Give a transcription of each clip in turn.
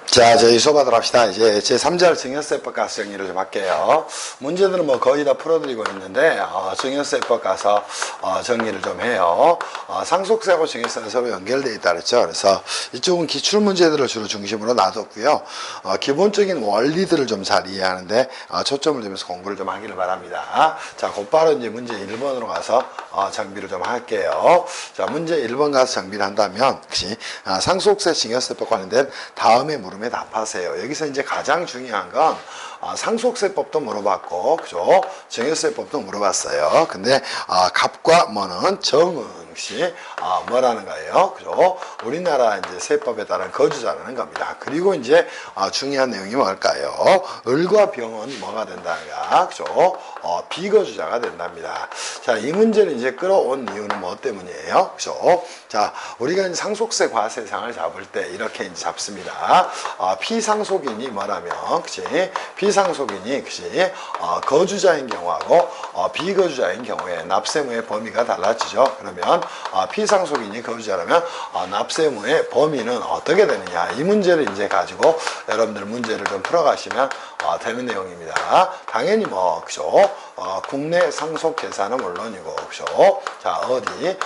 자, 저희 수업하도록 합시다. 이제 제3절 증여세법 가서 정리를 좀 할게요. 문제들은 뭐 거의 다 풀어드리고 있는데, 증여세법 가서 정리를 좀 해요. 상속세하고 증여세는 서로 연결되어 있다 그랬죠. 그래서 이쪽은 기출 문제들을 주로 중심으로 놔뒀고요. 기본적인 원리들을 좀 잘 이해하는데, 초점을 두면서 공부를 좀 하기를 바랍니다. 자, 곧바로 이제 문제 1번으로 가서 정비를 좀 할게요. 자, 문제 1번 가서 정비를 한다면, 역시 상속세, 증여세법 관련된 다음에 물음에 답하세요. 여기서 이제 가장 중요한 건 상속세법도 물어봤고, 그죠? 증여세법도 물어봤어요. 근데 갑과 뭐는 정은 역시 뭐라는 거예요, 그죠? 우리나라 이제 세법에 따른 거주자라는 겁니다. 그리고 이제 중요한 내용이 뭘까요? 을과 병은 뭐가 된다가, 그죠? 비거주자가 된답니다. 자, 이 문제를 이제 끌어온 이유는 뭐 때문이에요, 그죠? 자, 우리가 이제 상속세 과세상을 잡을 때 이렇게 이제 잡습니다. 피상속인이 뭐라면, 그치? 피상속인이, 그치? 거주자인 경우하고, 비거주자인 경우에 납세무의 범위가 달라지죠. 그러면, 피상속인이 거주자라면, 납세무의 범위는 어떻게 되느냐. 이 문제를 이제 가지고 여러분들 문제를 좀 풀어가시면 되는 내용입니다. 당연히 뭐, 그죠? 국내 상속 계산은 물론이고, 그죠? 자, 어디?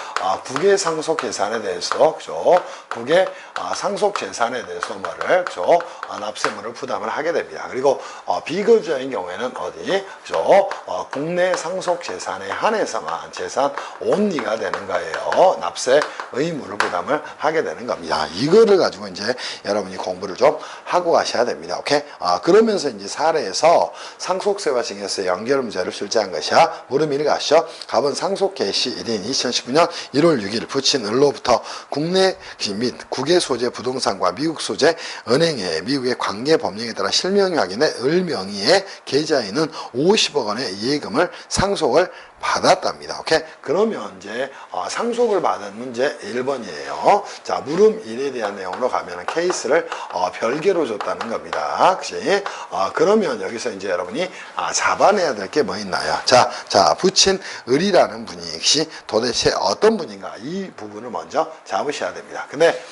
국외 상속 계산에 대해서, 그죠? 국외 상속 재산에 대해서 뭐를, 그죠? 납세무를 부담을 하게 됩니다. 그리고 비거주자인 경우에는 어디? 그죠? 국내 상속 재산에 한해서만 재산 온리가 되는 거예요. 납세 의무를 부담을 하게 되는 겁니다. 이거를 가지고 이제 여러분이 공부를 좀 하고 가셔야 됩니다. 오케이? 그러면서 이제 사례에서 상속세와 증여세 연결 문제를 출제한 것이야. 물음 1 가시죠. 갑은 상속 개시 1인 2019년 1월 6일 부친 을로부터 국내 및 국외 소재 부동산과 미국 소재 은행에 미국의 관계 법령에 따라 실명이 확인해 을 명의의 계좌에는 50억 원의 예금을 상속을 받았답니다. 오케이? 그러면 이제 상속을 받은 문제 1번이에요. 자, 물음 1에 대한 내용으로 가면은 케이스를 별개로 줬다는 겁니다. 그치? 그러면 여기서 이제 여러분이 잡아내야 될 게 뭐 있나요? 자, 부친 을이라는 분이 역시 도대체 어떤 분인가? 이 부분을 먼저 잡으셔야 됩니다. 근데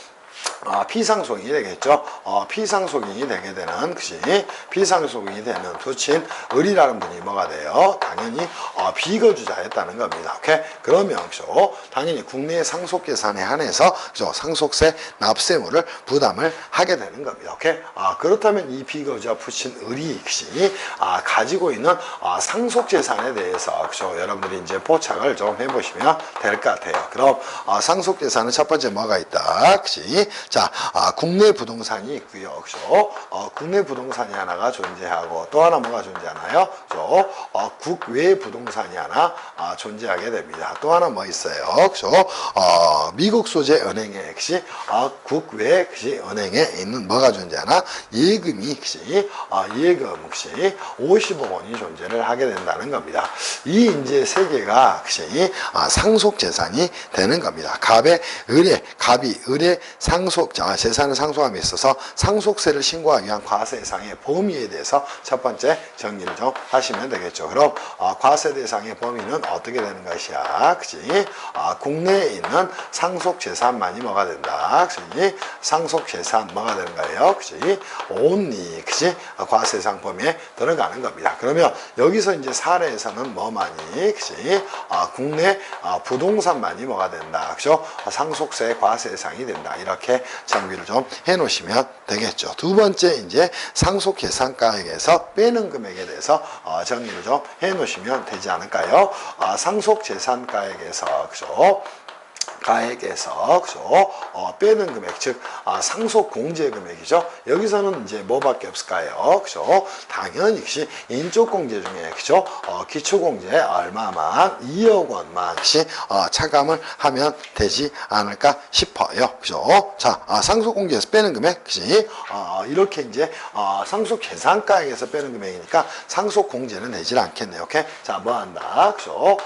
피상속인이 되겠죠. 피상속인이 되게 되는, 그치? 피상속인이 되는 부친 을이라는 분이 뭐가 돼요? 당연히 비거주자였다는 겁니다. 오케이? 그러면, 그죠? 당연히 국내 상속계산에 한해서, 그죠? 상속세 납세무를 부담을 하게 되는 겁니다. 오케이? 그렇다면 이 비거주자 부친 을이, 그치? 가지고 있는 상속재산에 대해서, 그죠? 여러분들이 이제 포착을 좀 해보시면 될 것 같아요. 그럼 상속재산은 첫 번째 뭐가 있다? 그치? 자, 국내 부동산이 있고요. 그죠? 국내 부동산이 하나가 존재하고 또 하나 뭐가 존재하나요? 그죠? 국외 부동산이 하나 존재하게 됩니다. 또 하나 뭐 있어요? 그죠? 미국 소재 은행에 역시 국외 역시 은행에 있는 뭐가 존재하나? 예금이 역시 예금 역시 50억 원이 존재를 하게 된다는 겁니다. 이 이제 세 개가 역시 상속 재산이 되는 겁니다. 갑이 을의 상속 재산을 상속함에 있어서 상속세를 신고하기 위한 과세 대상의 범위에 대해서 첫 번째 정리를 좀 하시면 되겠죠. 그럼 과세 대상의 범위는 어떻게 되는 것이야? 그치? 국내에 있는 상속 재산만이 뭐가 된다? 그치? 상속 재산 뭐가 되는 거예요? 그치? only, 그치? 과세 대상 범위에 들어가는 겁니다. 그러면 여기서 이제 사례에서는 뭐만이? 그치? 국내 부동산만이 뭐가 된다? 그죠? 상속세 과세 대상이 된다. 이렇게 정비를 좀 해 놓으시면 되겠죠. 두 번째 이제 상속 계산가액에서 빼는 금액에 대해서 정리를 좀 해 놓으시면 되지 않을까요? 상속 재산가액에서, 그죠? 가액에서, 그죠? 빼는 금액, 즉 상속 공제 금액이죠. 여기서는 이제 뭐밖에 없을까요? 그죠? 당연히 역시 인적 공제 중에, 그죠? 기초 공제 얼마만 2억 원만씩 차감을 하면 되지 않을까 싶어요. 그죠? 자, 상속 공제에서 빼는 금액, 그지? 이렇게 이제 상속 계산가액에서 빼는 금액이니까 상속 공제는 되질 않겠네요. 오케이? 자, 뭐 한다? 그죠?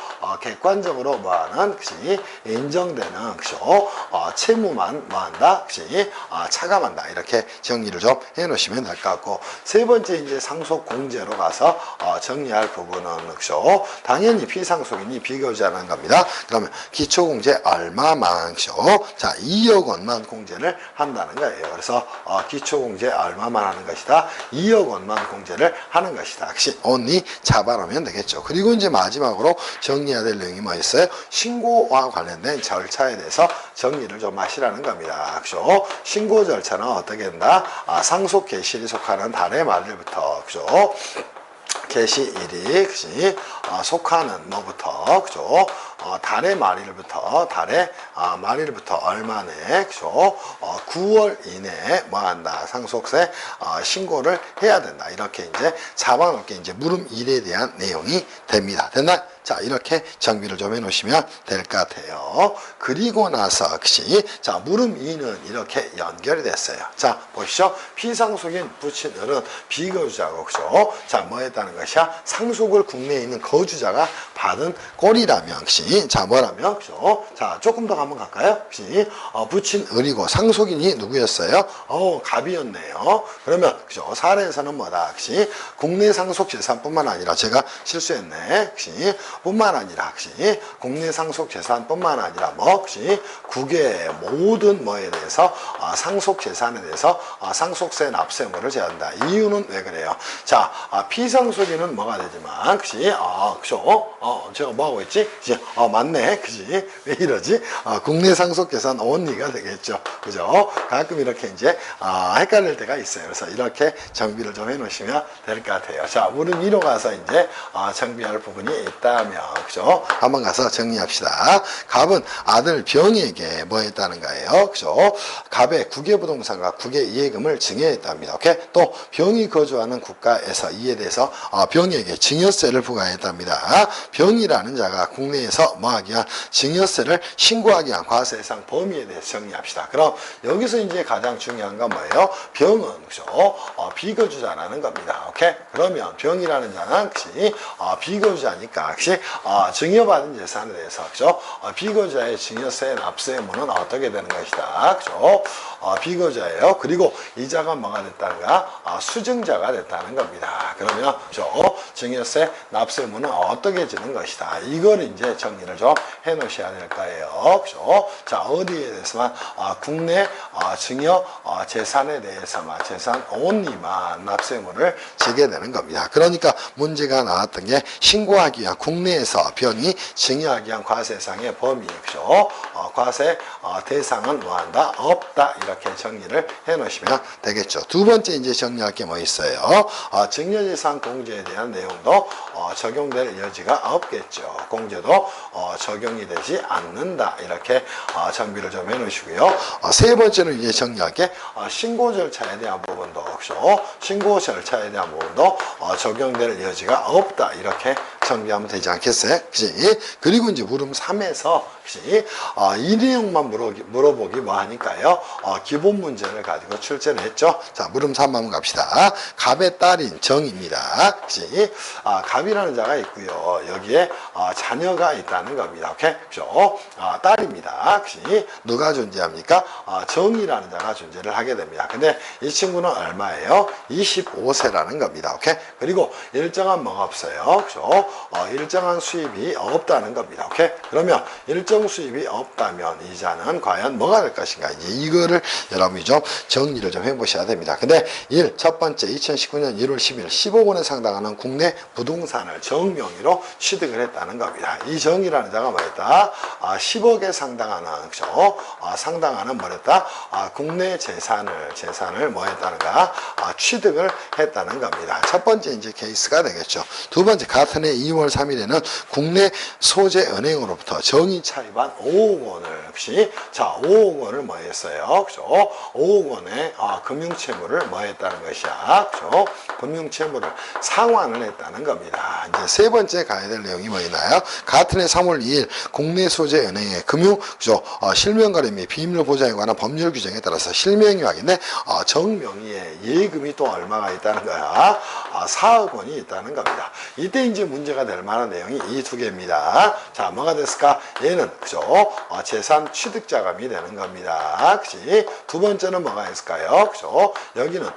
객관적으로 뭐하는, 그지? 인정되는 번째는 그죠? 채무만 뭐한다? 그지? 차감한다. 이렇게 정리를 좀 해놓으시면 될 것 같고, 세 번째 이제 상속 공제로 가서 정리할 부분은 그죠? 당연히 피상속인이 비거주하는 겁니다. 그러면 기초공제 얼마만 그죠? 자, 2억 원만 공제를 한다는 거예요. 그래서 기초공제 얼마만 하는 것이다. 2억 원만 공제를 하는 것이다. 역시 only 잡아놓으면 되겠죠. 그리고 이제 마지막으로 정리해야 될 내용이 뭐 있어요? 신고와 관련된 절차에 대해서 정리를 좀 하시라는 겁니다. 그죠? 신고 절차는 어떻게 된다? 상속 개시일이 속하는 달의 말일부터 그죠? 개시일이 그지? 속하는 뭐부터 그죠? 달의 말일부터 얼마내 그죠? 9월 이내에 뭐 한다? 상속세 신고를 해야 된다. 이렇게 이제 잡아놓게 이제 물음일에 대한 내용이 됩니다. 됐나? 자, 이렇게 정비를 좀 해놓으시면 될 것 같아요. 그리고 나서, 그치? 자, 물음 2는 이렇게 연결이 됐어요. 자, 보시죠. 피상속인 부친들은 비거주자고, 그죠? 자, 뭐 했다는 것이야? 상속을 국내에 있는 거주자가 받은 꼴이라면, 그치? 자, 뭐라면, 그죠? 자, 조금 더 한번 갈까요? 그치? 부친을이고 상속인이 누구였어요? 갑이었네요. 그러면, 그죠? 사례에서는 뭐다? 그치? 국내 상속 재산뿐만 아니라 제가 실수했네. 그치? 뿐만 아니라 혹시 국내 상속 재산뿐만 아니라 뭐 혹시 국외의 모든 뭐에 대해서 상속 재산에 대해서 상속세 납세물을 제한다. 이유는 왜 그래요? 자, 피상속인은 뭐가 되지만 그치? 그죠? 제가 뭐 하고 있지? 그치? 맞네. 그치? 왜 이러지? 국내 상속 재산 only가 되겠죠. 그죠? 가끔 이렇게 이제 헷갈릴 때가 있어요. 그래서 이렇게 정비를 좀 해놓으시면 될 것 같아요. 자, 물은 위로 가서 이제 정비할 부분이 있다면 그죠? 한번 가서 정리합시다. 갑은 아들 병에게 뭐 했다는 거예요? 그죠? 갑의 국외부동산과 국외이해금을 증여했답니다. 오케이? 또 병이 거주하는 국가에서 이에 대해서 병에게 증여세를 부과했답니다. 병이라는 자가 국내에서 뭐하기 위한 증여세를 신고하기 위한 과세상 범위에 대해서 정리합시다. 그럼 여기서 이제 가장 중요한 건 뭐예요? 병은 그죠? 비거주자라는 겁니다. 오케이? 그러면 병이라는 자는 혹시 비거주자니까 혹시 증여받은 재산에 대해서 그죠? 비거주자의 증여세 납세의무는 어떻게 되는 것이다. 그죠? 비거주자예요. 그리고 이자가 뭐가 됐다는가? 수증자가 됐다는 겁니다. 그러면 그죠? 증여세 납세의무는 어떻게 지는 것이다. 이걸 이제 정리를 좀 해 놓으셔야 될 거예요. 그죠? 자, 어디에 대해서만 국내 증여 재산에 대해서만 재산 only만 납세의무를 지게 되는 겁니다. 그러니까 문제가 나왔던 게 신고하기 위한 국내에서 병이 증여하기 위한 과세상의 범위, 그죠? 과세 대상은 뭐한다? 없다. 이렇게 정리를 해 놓으시면 되겠죠. 두 번째 이제 정리할 게 뭐 있어요? 증여재산 공제에 대한 내용도 적용될 여지가 없겠죠. 공제도 적용이 되지 않는다. 이렇게 정비를 좀 해 놓으시고요. 세 번째는 이제 정리할 게 신고 절차에 대한 부분도, 그죠? 신고 절차에 대한 부분도 적용될 여지가 없다. 이렇게 정비하면 되지 않겠어요? 그치? 그리고 이제 물음 3에서 그치? 이 내용만 물어보기 뭐 하니까요? 기본 문제를 가지고 출제를 했죠. 자, 물음 3 한번 갑시다. 갑의 딸인 정입니다. 그치? 갑이라는 자가 있고요. 여기에 자녀가 있다는 겁니다. 오케이? 그죠? 딸입니다. 그치? 누가 존재합니까? 정이라는 자가 존재를 하게 됩니다. 근데 이 친구는 얼마예요? 25세라는 겁니다. 오케이? 그리고 일정한 뭐가 없어요. 그죠? 일정한 수입이 없다는 겁니다. 오케이? 그러면 일정 수입이 없다면 이자는 과연 뭐가 될 것인가? 이제 이거를 여러분이 좀 정리를 좀 해보셔야 됩니다. 근데 첫 번째 2019년 1월 10일 10억 원에 상당하는 국내 부동산을 정명의로 취득을 했다는 겁니다. 이 정이라는 자가 뭐였다? 10억에 상당하는, 그죠? 상당하는 뭐랬다? 국내 재산을 뭐 했다는가? 취득을 했다는 겁니다. 첫 번째 이제 케이스가 되겠죠. 두 번째 같은 해 2월 3일에는 국내 소재 은행으로부터 정의 차입한 5억 원을 혹시 자 5억 원을 뭐 했어요? 그죠? 5억 원의 금융채무를 뭐 했다는 것이야. 그죠? 금융채무를 상환을 했다는 겁니다. 이제 세 번째 가야 될 내용이 뭐 있나요? 같은 해 3월 2일 국내 소재 은행의 금융 그죠? 실명가림 및 비밀 보장에 관한 법률 규정에 따라서 실명유학인데 정명의의 예금이 또 얼마가 있다는 거야? 4억 원이 있다는 겁니다. 이때 이제 문제가 문제가 될 만한 내용이 이 두 개입니다. 자, 뭐가 됐을까? 얘는, 그죠? 재산 취득자금이 되는 겁니다. 그치? 두 번째는 뭐가 있을까요? 그죠? 여기는,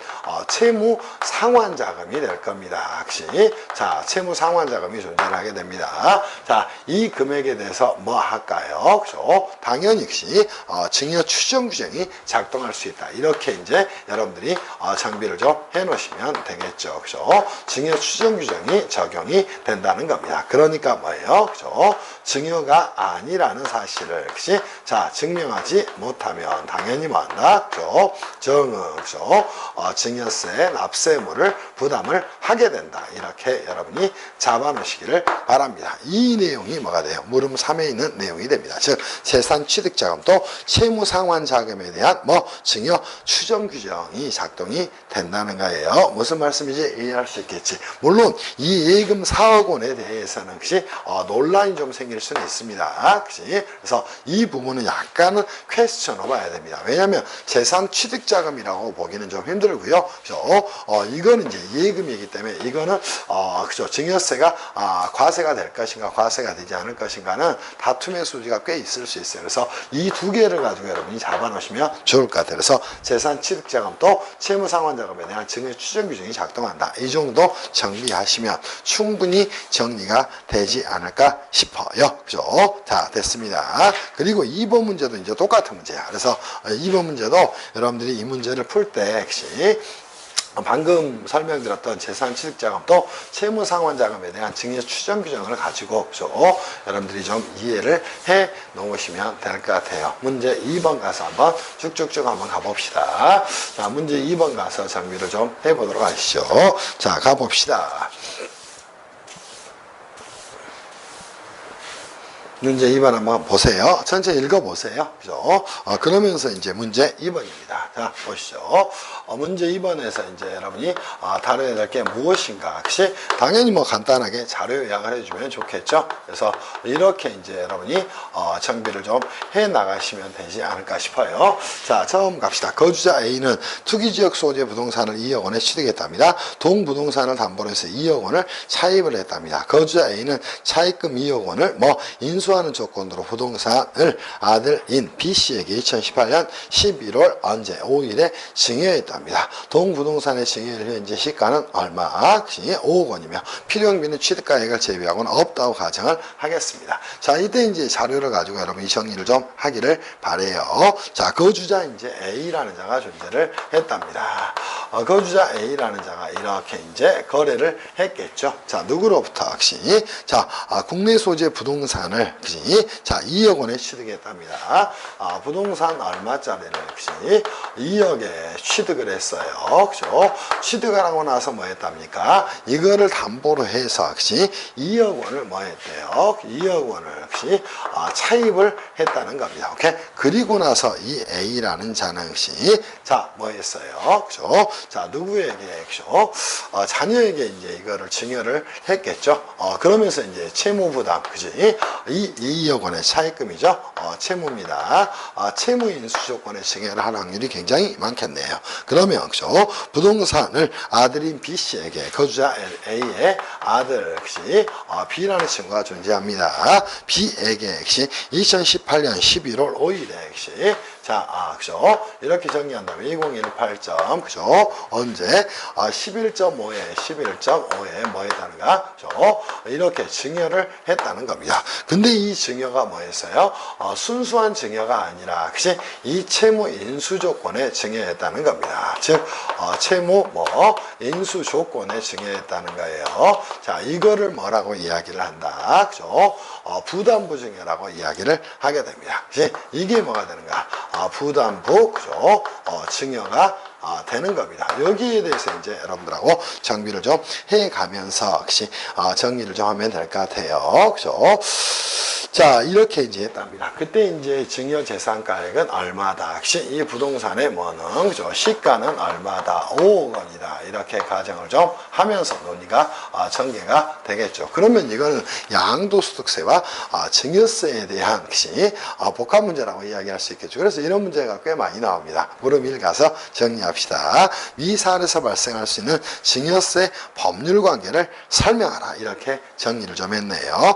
채무 상환자금이 될 겁니다. 그치? 자, 채무 상환자금이 존재하게 됩니다. 자, 이 금액에 대해서 뭐 할까요? 그죠? 당연히, 그치? 증여 추정 규정이 작동할 수 있다. 이렇게 이제 여러분들이 정비를 좀 해 놓으시면 되겠죠. 그죠? 증여 추정 규정이 적용이 된다는 겁니다. 그러니까 뭐예요? 그죠? 증여가 아니라는 사실을, 그치? 자, 증명하지 못하면 당연히 뭐 한다? 그죠? 정응, 그죠? 증여세, 납세물을 부담을 하게 된다. 이렇게 여러분이 잡아 놓으시기를 바랍니다. 이 내용이 뭐가 돼요? 물음 3에 있는 내용이 됩니다. 즉, 재산 취득자금도 채무 상환 자금에 대한 증여 추정 규정이 작동이 된다는 거예요. 무슨 말씀인지 이해할 수 있겠지. 물론 이 예금 4억 원에 대해서는 혹시 논란이 좀 생길 수는 있습니다. 그치? 그래서 이 부분은 약간은 퀘스천을 봐야 됩니다. 왜냐하면 재산 취득자금이라고 보기는 좀 힘들고요. 그죠? 이거는 이제 예금이기 때문에 이거는 그죠? 증여세가 과세가 될 것인가 과세가 되지 않을 것인가는 다툼의 소지가 꽤 있을 수 있어요. 그래서 이 두 개를 가지고 여러분이 잡아 놓으시면 좋을 것 같아요. 그래서 재산 취득자금도 채무 상환자금에 대한 증여 추정 규정이 작동한다. 이 정도 정리하시면 충분히 정리가 되지 않을까 싶어요. 그죠? 자, 됐습니다. 그리고 2번 문제도 이제 똑같은 문제야. 그래서 2번 문제도 여러분들이 이 문제를 풀 때 역시 방금 설명드렸던 재산 취득자금도 채무 상환자금에 대한 증여 추정 규정을 가지고 여러분들이 좀 이해를 해 놓으시면 될 것 같아요. 문제 2번 가서 한번 쭉쭉쭉 한번 가봅시다. 자, 문제 2번 가서 정리를 좀 해보도록 하시죠. 자, 가봅시다. 문제 2번 한번 보세요. 전체 읽어보세요. 그죠? 그러면서 이제 문제 2번입니다. 자, 보시죠. 문제 2번에서 이제 여러분이 다뤄야 될 게 무엇인가. 혹시 당연히 뭐 간단하게 자료 요약을 해주면 좋겠죠? 그래서 이렇게 이제 여러분이 정비를 좀 해 나가시면 되지 않을까 싶어요. 자, 처음 갑시다. 거주자 A는 투기지역 소재 부동산을 2억 원에 취득했답니다. 동부동산을 담보로 해서 2억 원을 차입을 했답니다. 거주자 A는 차입금 2억 원을 인수하는 조건으로 부동산을 아들인 B씨에게 2018년 11월 언제 5일에 증여했답니다. 동부동산의 증여일 현재 시가는 얼마? 5억 원이며 필요용비는 취득가액을 제외하고는 없다고 가정을 하겠습니다. 자, 이때 이제 자료를 가지고 여러분이 정리를 좀 하기를 바래요. 자, 거주자 이제 A라는 자가 존재를 했답니다. 거주자 A라는 자가 이렇게 이제 거래를 했겠죠. 자, 누구로부터 혹시? 자, 국내 소재 부동산을 자, 2억 원에 취득했답니다. 부동산 얼마짜리를 역시 2억에 취득을 했어요. 그죠? 취득을 하고 나서 뭐 했답니까? 이거를 담보로 해서 역시 2억 원을 뭐 했대요? 2억 원을 역시 차입을 했다는 겁니다. 오케이? 그리고 나서 이 A라는 자는 역시 자, 뭐 했어요? 그죠? 자, 누구에게 그죠? 자녀에게 이제 이거를 증여를 했겠죠? 그러면서 이제 채무 부담, 그지? 이 2억 원의 차입금이죠. 채무입니다. 채무 인수 조건의 증여를 할 확률이 굉장히 많겠네요. 그러면 그죠? 부동산을 아들인 B씨에게 거주자 A의 아들 역시 B라는 친구가 존재합니다. B에게 역시 2018년 11월 5일에 역시 자, 그죠? 이렇게 정리한다면 2018점, 그죠? 언제? 11.5에 뭐 했다는가? 그죠? 이렇게 증여를 했다는 겁니다. 근데 이 증여가 뭐였어요? 순수한 증여가 아니라, 그치? 이 채무 인수 조건에 증여했다는 겁니다. 즉, 채무 인수 조건에 증여했다는 거예요. 자, 이거를 뭐라고 이야기를 한다? 그죠? 부담부 증여라고 이야기를 하게 됩니다. 그치? 이게 뭐가 되는가? 부담부, 그죠? 증여가 되는 겁니다. 여기에 대해서 이제 여러분들하고 정비를 좀 해가면서 혹시 정리를 좀 하면 될 것 같아요. 그죠? 자, 이렇게 이제 했답니다. 그때 이제 증여재산가액은 얼마다. 이 부동산의 뭐는, 그죠? 시가는 얼마다. 5억 원이다. 이렇게 가정을 좀 하면서 논의가 전개가 되겠죠. 그러면 이거는 양도소득세와 증여세에 대한 복합 문제라고 이야기할 수 있겠죠. 그래서 이런 문제가 꽤 많이 나옵니다. 물음 1 가서 정리합시다. 이 사안에서 발생할 수 있는 증여세 법률 관계를 설명하라. 이렇게 정리를 좀 했네요.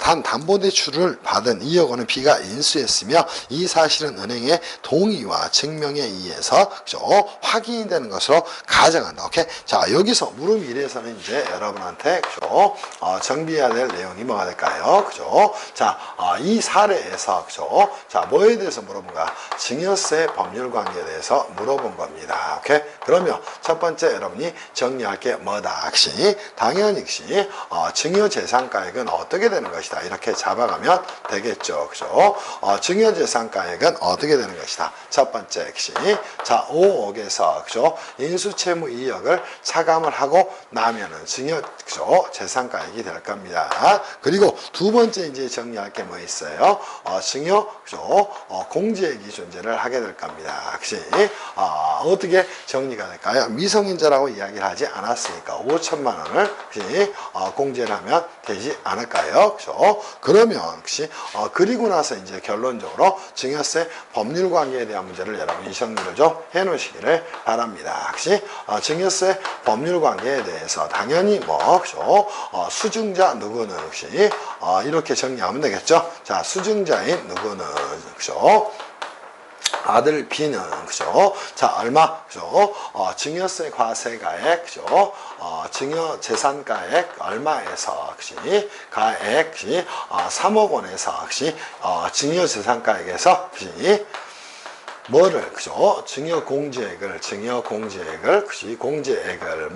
단 담보대출을 받은 2억 원은 B가 인수했으며 이 사실은 은행의 동의와 증명에 의해서 그죠? 확인이 되는 것으로 가정한다. 오케이? 자, 여기서 물음 1에서는 이제 여러분한테 그죠? 정비해야 될 내용이 뭐가 될까요? 그죠? 자, 이 사례에서 그죠? 자, 뭐에 대해서 물어본가? 증여세 법률 관계에 대해서 물어본 겁니다. 오케이? 그러면 첫 번째 여러분이 정리할 게 뭐다? 당연히 증여재산가액은 어떻게 되는 것이다. 이렇게 잡아가면 되겠죠. 그죠? 증여재산가액은 어떻게 되는 것이다. 첫 번째 자, 5억에서 그죠? 인수채무 2억을 차감을 하고 나면은 그죠? 재산가액이 될 겁니다. 그리고 두 번째 이제 정리할 게 뭐 있어요? 그죠? 공제액이 존재를 하게 될 겁니다. 어떻게 정리가 될까요? 미성년자라고 이야기를 하지 않았으니까 5천만 원을 공제를 하면 되지 않을까요? 그죠? 그러면 그리고 나서 이제 결론적으로 증여세 법률 관계에 대한 문제를 여러분이 정리를 좀 해 놓으시기를 바랍니다. 증여세 법률 관계에 대해서 당연히 그죠? 수증자 누구는 이렇게 정리하면 되겠죠? 자, 수증자인 누구는 그죠? 아들 B는 그죠? 자, 얼마? 그죠? 증여세 과세가액 그죠? 증여재산가액 얼마에서 가액 3억 원에서 증여재산가액에서 뭐를 그죠? 증여공제액을 공제액을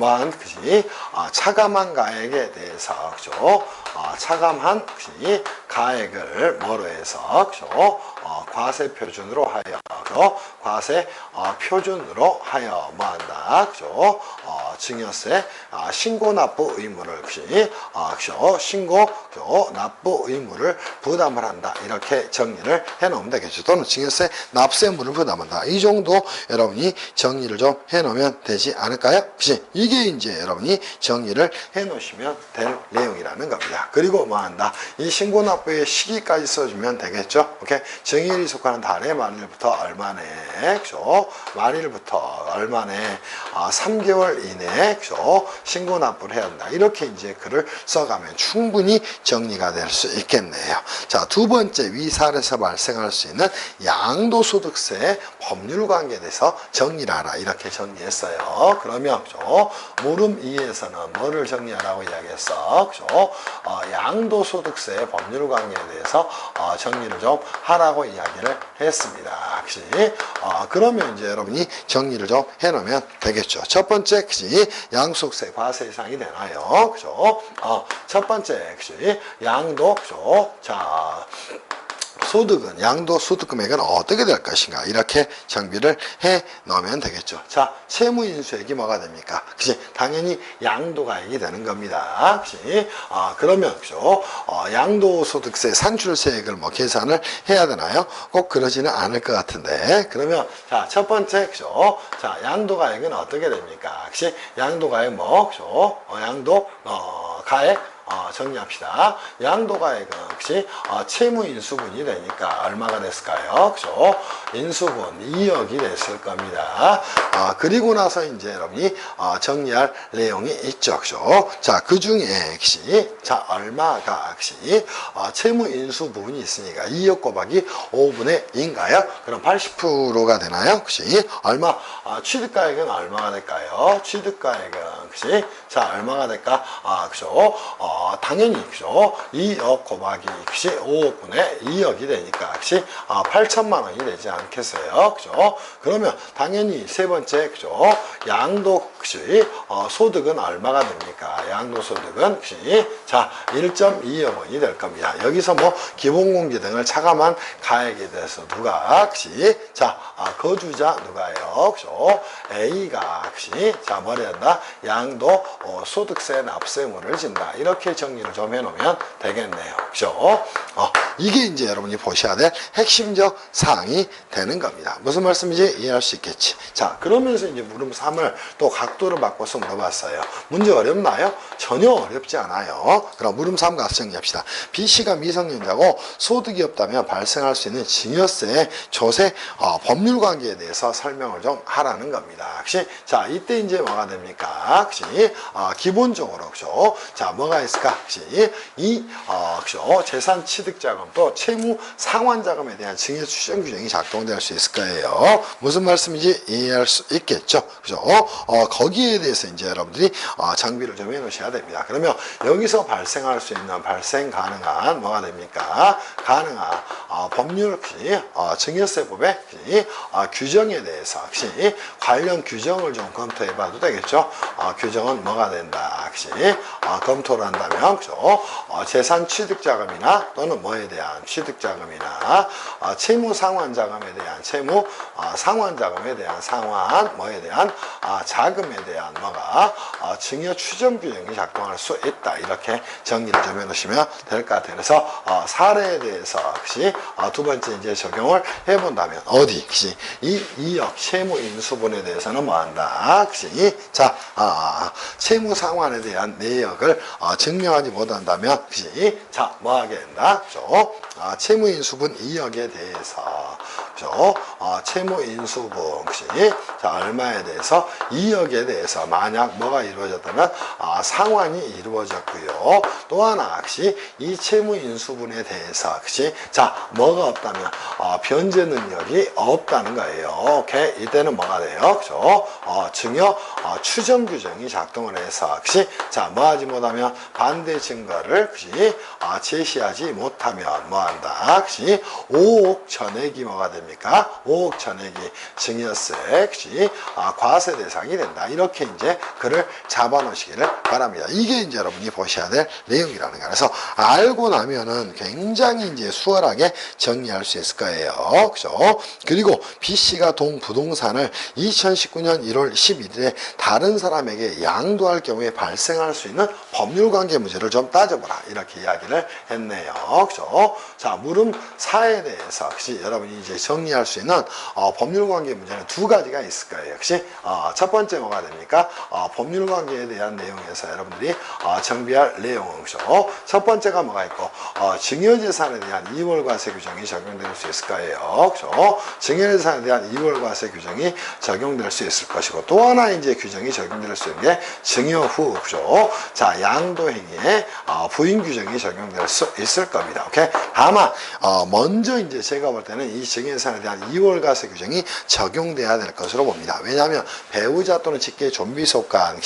차감한 가액에 대해서 그죠? 차감한 가액을 뭐로 해서 그죠? 과세 표준으로 하여 과세 표준으로 하여 뭐한다 그죠? 증여세 신고 납부 의무를 그죠? 신고 납부 의무를 부담을 한다. 이렇게 정리를 해 놓으면 되겠죠. 또는 증여세 납세물을 부담한다. 이 정도 여러분이 정리를 좀 해 놓으면 되지 않을까요? 이게 이제 여러분이 정리를 해 놓으시면 될 내용이라는 겁니다. 그리고 뭐한다? 이 신고 납부의 시기까지 써주면 되겠죠. 오케이? 증여일이 속하는 달의 만일부터 얼마내 그죠? 만일부터 얼마내 3개월 이내에 그죠? 신고 납부를 해야 한다. 이렇게 이제 글을 써가면 충분히 정리가 될 수 있겠네요. 자, 두 번째 위사례에서 발생할 수 있는 양도소득세 법률 관계에 대해서 정리를 하라. 이렇게 정리했어요. 그러면 그죠? 물음 2에서는 뭐를 정리하라고 이야기했어? 그죠? 양도소득세 법률 관계에 대해서 정리를 좀 하라고 이야기를 했습니다. 그러면 이제 여러분이 정리를 좀 해놓으면 되겠죠. 첫 번째, 양소득세 과세 예상이 되나요? 그죠? 첫 번째, 양도, 그죠? 자, 소득은 양도소득 금액은 어떻게 될 것인가 이렇게 정비를 해 놓으면 되겠죠. 자, 채무인수액이 뭐가 됩니까? 당연히 양도가액이 되는 겁니다. 그러면 그죠? 양도소득세 산출세액을 계산을 해야 되나요? 꼭 그러지는 않을 것 같은데 그러면 자, 첫 번째 그죠? 자, 양도가액은 어떻게 됩니까? 양도가액 그죠? 가액 정리합시다. 양도가액은 채무 인수분이 되니까 얼마가 됐을까요? 그죠? 인수분 2억이 됐을 겁니다. 그리고 나서 이제 여러분이 정리할 내용이 있죠. 그죠? 자, 그 중에 자, 얼마가 채무 인수 부분이 있으니까 2억 곱하기 5분의 2인가요? 그럼 80%가 되나요? 얼마? 취득가액은 얼마가 될까요? 취득가액은 자, 얼마가 될까? 그죠? 당연히 그죠? 2억 곱하기 5분의 2억이 되니까 8천만 원이 되지 않겠어요? 그죠? 그러면 당연히 세 번째 그죠? 양도 그치? 소득은 얼마가 됩니까? 양도소득은, 그치? 자, 1.2억 원이 될 겁니다. 여기서 뭐, 기본공제 등을 차감한 가액에 대해서 누가, 그치? 자, 거주자 누가요? 그죠? A가, 그치? 자, 뭐라 한다? 양도 소득세 납세의무를 진다. 이렇게 정리를 좀 해놓으면 되겠네요. 그죠? 이게 이제 여러분이 보셔야 될 핵심적 사항이 되는 겁니다. 무슨 말씀인지 이해할 수 있겠지. 자, 그러면서 이제 물음 3을 또 각도를 바꿔서 물어봤어요. 문제 어렵나요? 전혀 어렵지 않아요. 그럼 물음 3 가서 정리합시다. B씨가 미성년자고 소득이 없다면 발생할 수 있는 증여세, 조세, 법률 관계에 대해서 설명을 좀 하라는 겁니다. 그치? 자, 이때 이제 뭐가 됩니까? 그치? 기본적으로, 그죠? 자, 뭐가 있을까? 그치? 그죠? 재산 취득자금 또 채무 상환자금에 대한 증여 추정 규정이 작동될 수 있을 거예요. 무슨 말씀인지 이해할 수 있겠죠? 그죠? 거기에 대해서 이제 여러분들이 장비를 좀 해놓으셔야 됩니다. 그러면 여기서 발생할 수 있는 발생 가능한 뭐가 됩니까? 가능한 법률, 증여세법의 규정에 대해서 관련 규정을 좀 검토해봐도 되겠죠? 규정은 뭐가 된다? 검토를 한다면, 그죠? 재산 취득자금이나 또는 뭐에 대한 취득자금이나 채무 상환자금에 대한 채무 상환자금에 대한 상환 뭐에 대한 자금에 대한 뭐가 증여 추정 규정이 작동할 수 있다. 이렇게 정리를 좀 해놓으시면 될 것 같아요. 그래서 사례에 대해서 두 번째 이제 적용을 해본다면 어디 이 2억 채무 인수분에 대해서는 뭐한다. 자, 채무 상환에 대한 내역을 증명하지 못한다면 자, 뭐하게 된다. 그죠? 채무 인수분 2억에 대해서 그죠? 채무 인수분 자, 얼마에 대해서 2억에 대해서 만약 뭐가 이루어졌다면 상환이 이루어졌고요. 또 하나 이 채무 인수분에 대해서 자, 뭐가 없다면 변제 능력이 없다는 거예요. 오케이? 이때는 뭐가 돼요? 그죠? 증여 추정 규정이 작동을 해서 자, 뭐하지 못하면 반대 증거를 제시하지 못하면 뭐한다? 5억 전액이 뭐가 됩니까? 5억 전액이 증여세 과세 대상이 된다. 이렇게 이제 글을 잡아놓으시기를 바랍니다. 이게 이제 여러분이 보셔야 될 내용이라는 거예요. 그래서 알고 나면은 굉장히 이제 수월하게 정리할 수 있을 거예요. 그죠? 그리고 B씨가 부동산을 2019년 1월 11일에 다른 사람에게 양도할 경우에 발생할 수 있는 법률관계 문제를 좀 따져보라. 이렇게 이야기를 했네요. 그죠? 자, 물음 4에 대해서 여러분이 이제 정리할 수 있는 법률관계 문제는 두 가지가 있을 거예요. 첫 번째 뭐가 됩니까? 법률관계에 대한 내용에서 여러분들이 정비할 내용은 그죠? 첫 번째가 뭐가 있고 증여재산에 대한 이월과세 규정이 적용될 수 있을 거예요. 그죠? 증여재산에 대한 이월과세 규정이 적용될 수 있을 것이고 또 하나 이제 규정이 적용될 수 있는 게 증여 후 그죠? 자, 양도행위에 부인 규정이 적용될 수 있을 겁니다. 오케이? 다만 먼저 이제 제가 볼 때는 이 증여재산에 대한 이월과세 규정이 적용돼야 될 것으로 봅니다. 왜냐하면 배우자 또는 직계 좀비 속간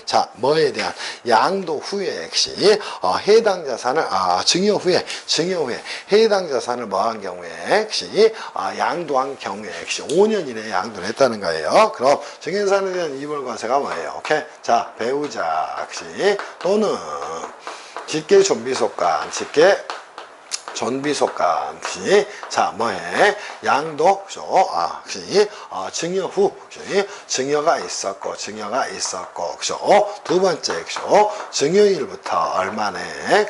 자, 뭐에 대한 양도 후에 해당 자산을 증여 후에 해당 자산을 뭐한 경우에 양도한 경우에 5년 이내에 양도를 했다는 거예요. 그럼 증여재산에 대한 이월과세가 뭐예요? 오케이? 자, 배우자 또는 직계 좀비 속간 전비 속간 자, 뭐해? 양도 그죠? 증여 후 증여가 있었고 그죠? 두 번째 그죠? 증여일부터 얼마네?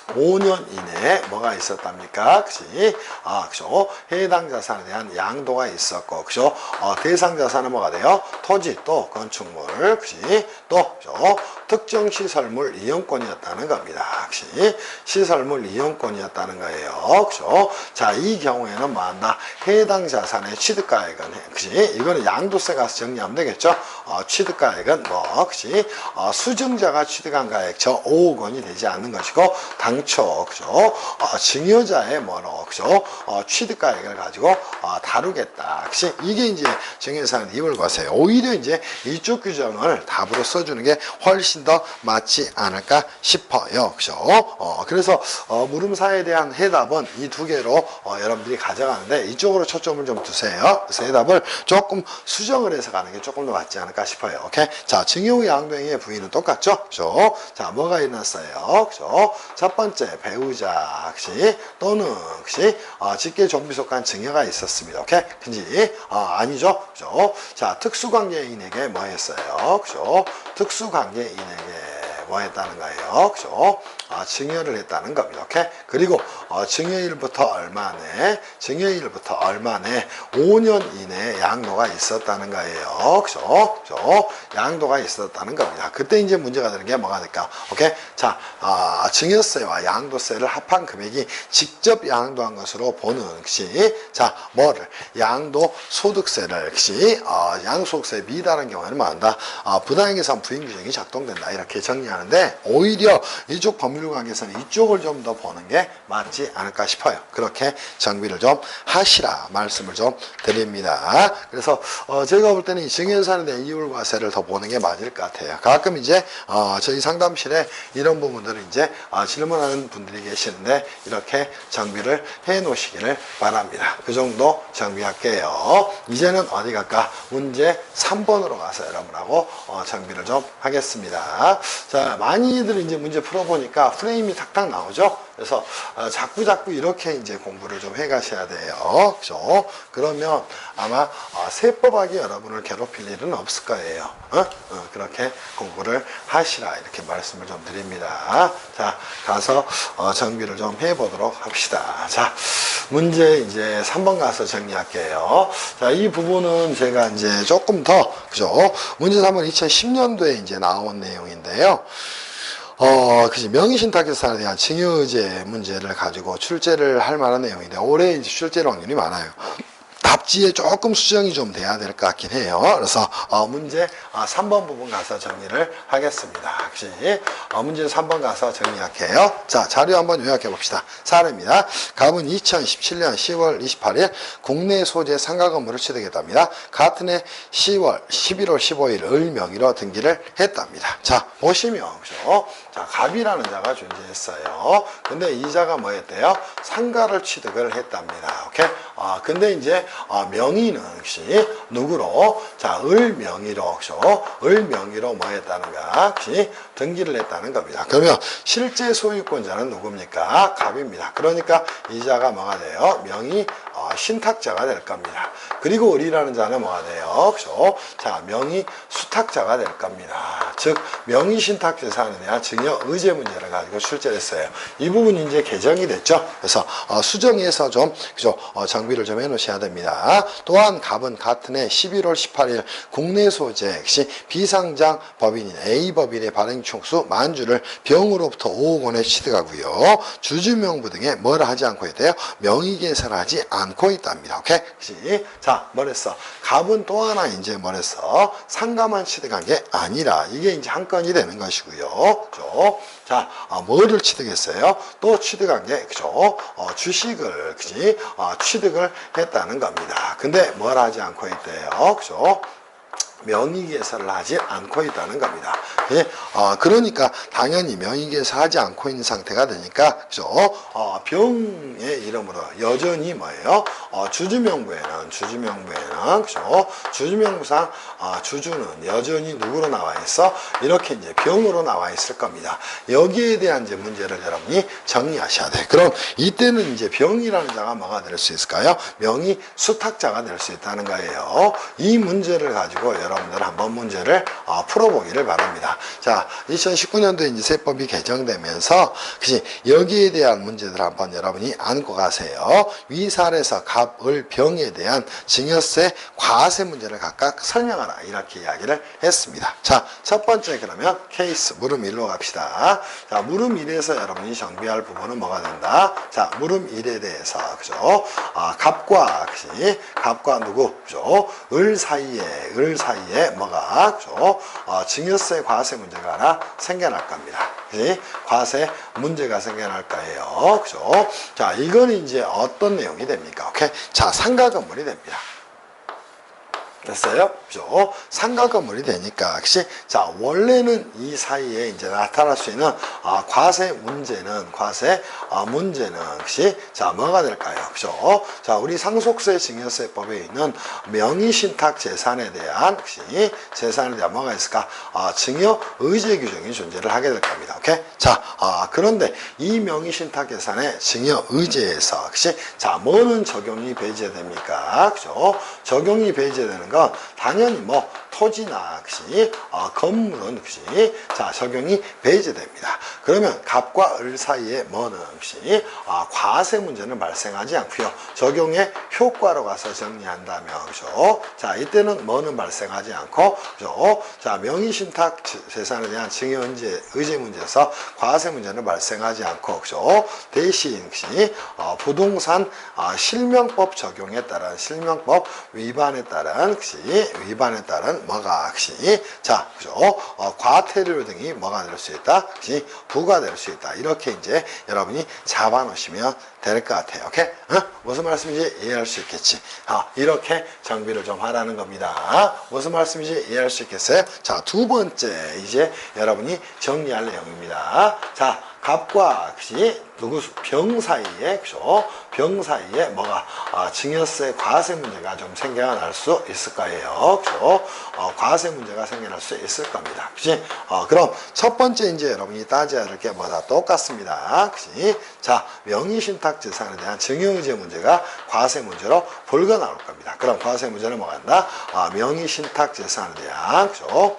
5년 이내에 뭐가 있었답니까? 그죠? 해당 자산에 대한 양도가 있었고, 그죠? 대상 자산은 뭐가 돼요? 토지 또 건축물, 또, 그죠? 특정 시설물 이용권이었다는 겁니다. 시설물 이용권이었다는 거예요. 그죠? 자, 이 경우에는 뭐 한다? 해당 자산의 취득가액은, 이거는 양도세 가서 정리하면 되겠죠? 취득가액은 뭐, 수증자가 취득한 가액, 저 5억 원이 되지 않는 것이고, 당초, 그죠? 증여자의 뭐로, 그죠? 취득가액을 가지고 다루겠다. 그치? 이게 이제 증여사는 이율 과세예요. 오히려 이제 이쪽 규정을 답으로 써주는 게 훨씬 더 맞지 않을까 싶어요. 그죠? 그래서 물음사에 대한 해답은 이 두 개로 여러분들이 가져가는데 이쪽으로 초점을 좀 두세요. 그래서 해답을 조금 수정을 해서 가는 게 조금 더 맞지 않을까 싶어요. 오케이? 자, 증여 양도행위의 부위는 똑같죠? 그죠? 자, 뭐가 일어났어요? 그죠? 첫 번째, 배우자, 그치? 또는, 그치? 직계 좀비 속한 증여가 있었습니다. 오케이? 그지? 아니죠? 그죠? 자, 특수관계인에게 뭐 했어요? 그죠? 특수관계인에게 뭐 했다는 거예요? 그죠? 증여를 했다는 겁니다. 오케이? 그리고 증여일부터 얼마 내? 증여일부터 얼마 내? 5년 이내에 양도가 있었다는 거예요. 그죠? 그죠? 양도가 있었다는 겁니다. 그때 이제 문제가 되는 게 뭐가 될까? 오케이? 자, 증여세와 양도세를 합한 금액이 직접 양도한 것으로 보는 것이, 자, 뭐를? 양도소득세를, 것이, 양도소득세 미달한 경우에는 뭐 한다? 부당행계산 부인규정이 작동된다. 이렇게 정리하는데, 오히려 이쪽 법률관계에서는 이쪽을 좀 더 보는 게 맞지 않을까 싶어요. 그렇게 정비를 좀 하시라 말씀을 좀 드립니다. 그래서 제가 볼 때는 이 증여예산에 대한 이율과세를 더 보는 게 맞을 것 같아요. 가끔 이제 저희 상담실에 이런 부분들을 이제 질문하는 분들이 계시는데 이렇게 정비를 해 놓으시기를 바랍니다. 그 정도 정비할게요. 이제는 어디 갈까? 문제 3번으로 가서 여러분하고 정비를 좀 하겠습니다. 자, 많이들 이제 문제 풀어보니까 프레임이 탁탁 나오죠? 그래서 자꾸 이렇게 이제 공부를 좀 해 가셔야 돼요. 그죠? 그러면 아마 세법학이 여러분을 괴롭힐 일은 없을 거예요. 그렇게 공부를 하시라 이렇게 말씀을 좀 드립니다. 자, 가서 정비를 좀 해보도록 합시다. 자, 문제 이제 3번 가서 정리할게요. 자, 이 부분은 제가 이제 조금 더, 그죠? 문제 3번 2010년도에 이제 나온 내용인데요. 그치. 명의신탁계산에 대한 증여의제 문제를 가지고 출제를 할 만한 내용인데, 올해 이제 출제할 확률이 많아요. 답지에 조금 수정이 좀 돼야 될 것 같긴 해요. 그래서 문제 3번 부분 가서 정리를 하겠습니다. 그치? 문제 3번 가서 정리할게요. 자, 자료 한번 요약해 봅시다. 사례입니다. 갑은 2017년 10월 28일 국내 소재 상가 건물을 취득했답니다. 같은 해 11월 15일 을 명의로 등기를 했답니다. 자, 보시면 그죠? 자, 갑이라는 자가 존재했어요. 근데 이 자가 뭐 했대요? 상가를 취득을 했답니다. 오케이? 근데 이제 명의는 혹시 누구로? 자, 을 명의로, 그죠? 을 명의로 뭐 했다는가? 혹시 등기를 했다는 겁니다. 그러면 실제 소유권자는 누굽니까? 갑입니다. 그러니까 이 자가 뭐가 돼요? 명의 신탁자가 될 겁니다. 그리고 을이라는 자는 뭐가 돼요? 그죠? 자, 명의 수탁자가 될 겁니다. 즉, 명의 신탁 재산에 대한 증여 의제 문제를 가지고 출제를 했어요. 이 부분이 이제 개정이 됐죠. 그래서 수정해서 좀, 그죠? 정비를 좀 해놓으셔야 됩니다. 또한 갑은 같은 해 11월 18일 국내 소재 역시 비상장 법인인 A법인의 발행총수 만주를 병으로부터 5억 원에 취득하고요. 주주명부 등에 뭐라 하지 않고 있대요? 명의계산을 하지 않고 있답니다. 오케이? 그치? 자, 뭐랬어? 갑은 또 하나 이제 뭐랬어? 상가만 취득한 게 아니라 이게 이제 한 건이 되는 것이고요. 그죠? 자, 뭐를 취득했어요? 또 취득한 게, 그죠? 주식을, 그지? 취득을 했다는 겁니다. 근데 뭘 하지 않고 있대요? 그죠? 명의계사를 하지 않고 있다는 겁니다. 예? 그러니까 당연히 명의계사하지 않고 있는 상태가 되니까, 그죠? 병의 이름으로 여전히 뭐예요? 주주명부에는, 그죠? 주주명부상 주주는 여전히 누구로 나와 있어? 이렇게 이제 병으로 나와 있을 겁니다. 여기에 대한 이제 문제를 여러분이 정리하셔야 돼. 그럼 이때는 이제 병이라는 자가 뭐가 될 수 있을까요? 명의 수탁자가 될 수 있다는 거예요. 이 문제를 가지고 여러분들 한번 문제를 풀어보기를 바랍니다. 자, 2019년도에 이제 세법이 개정되면서, 그치, 여기에 대한 문제들 한번 여러분이 안고 가세요. 위 사례에서 갑, 을, 병에 대한 증여세, 과세 문제를 각각 설명하라. 이렇게 이야기를 했습니다. 자, 첫 번째 그러면 케이스, 물음 1로 갑시다. 자, 물음 1에서 여러분이 정비할 부분은 뭐가 된다? 자, 물음 1에 대해서, 그죠? 갑과, 그치? 갑과 누구? 그죠? 을 사이에 뭐가, 그죠? 증여세, 과세 문제가 하나 생겨날 겁니다. 그지? 과세 문제가 생겨날 거예요. 그죠? 자, 이거는 이제 어떤 내용이 됩니까? 오케이? 자, 상가 건물이 됩니다. 됐어요? 그죠? 상가 건물이 되니까, 그치? 자, 원래는 이 사이에 이제 나타날 수 있는, 과세 문제는, 그치? 자, 뭐가 될까요? 그죠? 자, 우리 상속세 증여세법에 있는 명의신탁 재산에 대한, 그치? 재산에 대한 뭐가 있을까? 증여 의제 규정이 존재를 하게 될 겁니다. 오케이? 자, 그런데 이 명의신탁 재산의 증여 의제에서, 그치? 자, 뭐는 적용이 배제됩니까? 그죠? 적용이 배제되는 건 당연히 뭐 토지나 그치 건물은 그치 자 적용이 배제됩니다. 그러면 갑과 을 사이에 뭐는 그치 과세 문제는 발생하지 않고요. 적용의 효과로 가서 정리한다면 그죠? 자 이때는 뭐는 발생하지 않고 그죠? 자 명의신탁 재산에 대한 증여 의제 문제에서 과세 문제는 발생하지 않고 그죠? 대신 그치 부동산 실명법 적용에 따른 실명법 위반에 따른 위반에 따른 뭐가 자 그죠 과태료 등이 뭐가 될 수 있다 부과될 수 있다 이렇게 이제 여러분이 잡아 놓으시면 될 것 같아요. 오케이? 무슨 말씀인지 이해할 수 있겠지. 이렇게 정비를 좀 하라는 겁니다. 무슨 말씀인지 이해할 수 있겠어요? 자, 두 번째 이제 여러분이 정리할 내용입니다. 자, 갑과 병 사이에 그죠? 병 사이에 뭐가 증여세 과세 문제가 좀 생겨날 수 있을 거예요. 그죠? 과세 문제가 생겨날 수 있을 겁니다. 그지? 그럼 첫 번째 이제 여러분이 따져야 될 게 뭐다 똑같습니다. 그지? 자, 명의신탁 재산에 대한 증여의제 문제가 과세 문제로 불가 나올 겁니다. 그럼 과세 문제는 뭐가 한다? 명의신탁 재산에 대한 그죠?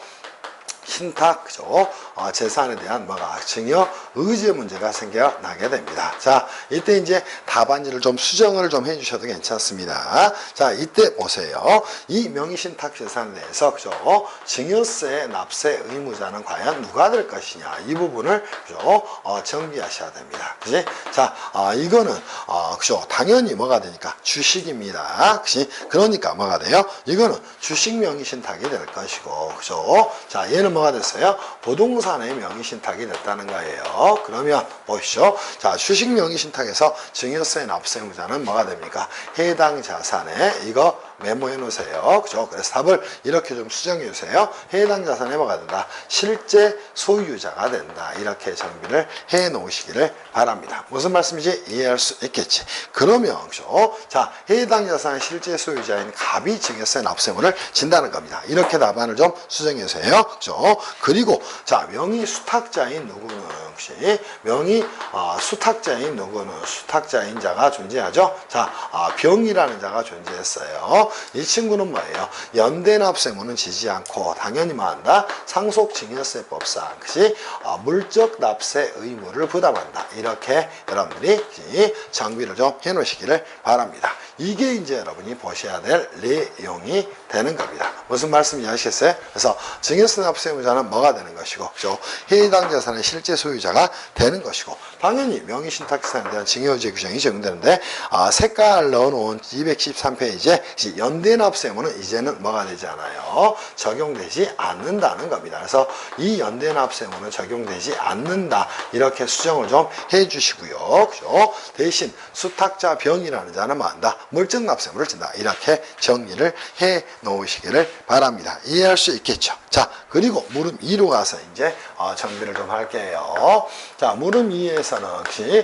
신탁, 그죠? 재산에 대한 뭐가 증여 의제 문제가 생겨나게 됩니다. 자, 이때 이제 답안지를 좀 수정을 좀 해주셔도 괜찮습니다. 자, 이때 보세요. 이 명의신탁 재산에 대해서, 그죠? 증여세 납세 의무자는 과연 누가 될 것이냐. 이 부분을, 그죠? 정비하셔야 됩니다. 그지? 자, 이거는, 그죠? 당연히 뭐가 되니까? 주식입니다. 그지? 그러니까 뭐가 돼요? 이거는 주식 명의신탁이 될 것이고, 그죠? 자, 얘는 뭐가 됐어요? 부동산의 명의신탁이 됐다는 거예요. 그러면 보시죠. 자, 주식 명의신탁에서 증여세 납세 의무자는 뭐가 됩니까? 해당 자산에 이거 메모해 놓으세요. 그죠? 그래서 답을 이렇게 좀 수정해 주세요. 해당 자산에 뭐가 된다? 실제 소유자가 된다. 이렇게 정비를 해 놓으시기를 바랍니다. 무슨 말씀인지 이해할 수 있겠지. 그러면, 그죠? 자, 해당 자산의 실제 소유자인 갑이 증여세 납세 의무를 진다는 겁니다. 이렇게 답안을 좀 수정해 주세요. 그죠? 그리고, 자, 명의 수탁자인 누구는, 혹시, 명의 수탁자인 누구는, 수탁자인 자가 존재하죠? 자, 병이라는 자가 존재했어요. 이 친구는 뭐예요? 연대납세무는 지지 않고 당연히 뭐한다? 상속증여세법상 그치? 물적 납세 의무를 부담한다. 이렇게 여러분들이 정비를 좀 해놓으시기를 바랍니다. 이게 이제 여러분이 보셔야 될 내용이 되는 겁니다. 무슨 말씀인지 아시겠어요? 그래서 증여세 납세 의무자는 뭐가 되는 것이고, 그죠? 해당 자산의 실제 소유자가 되는 것이고, 당연히 명의신탁재산에 대한 증여의제 규정이 적용되는데, 색깔 넣어놓은 213페이지에 연대납세 의무는 이제는 뭐가 되지 않아요? 적용되지 않는다는 겁니다. 그래서 이 연대납세 의무는 적용되지 않는다. 이렇게 수정을 좀 해주시고요. 그죠? 대신 수탁자 병이라는 자는 뭐 한다? 물적 납세 의무를 진다. 이렇게 정리를 해 놓으시기를 바랍니다. 이해할 수 있겠죠? 자, 그리고 물음 2로 가서 이제 정비를 좀 할게요. 자, 물음 2에서는 혹시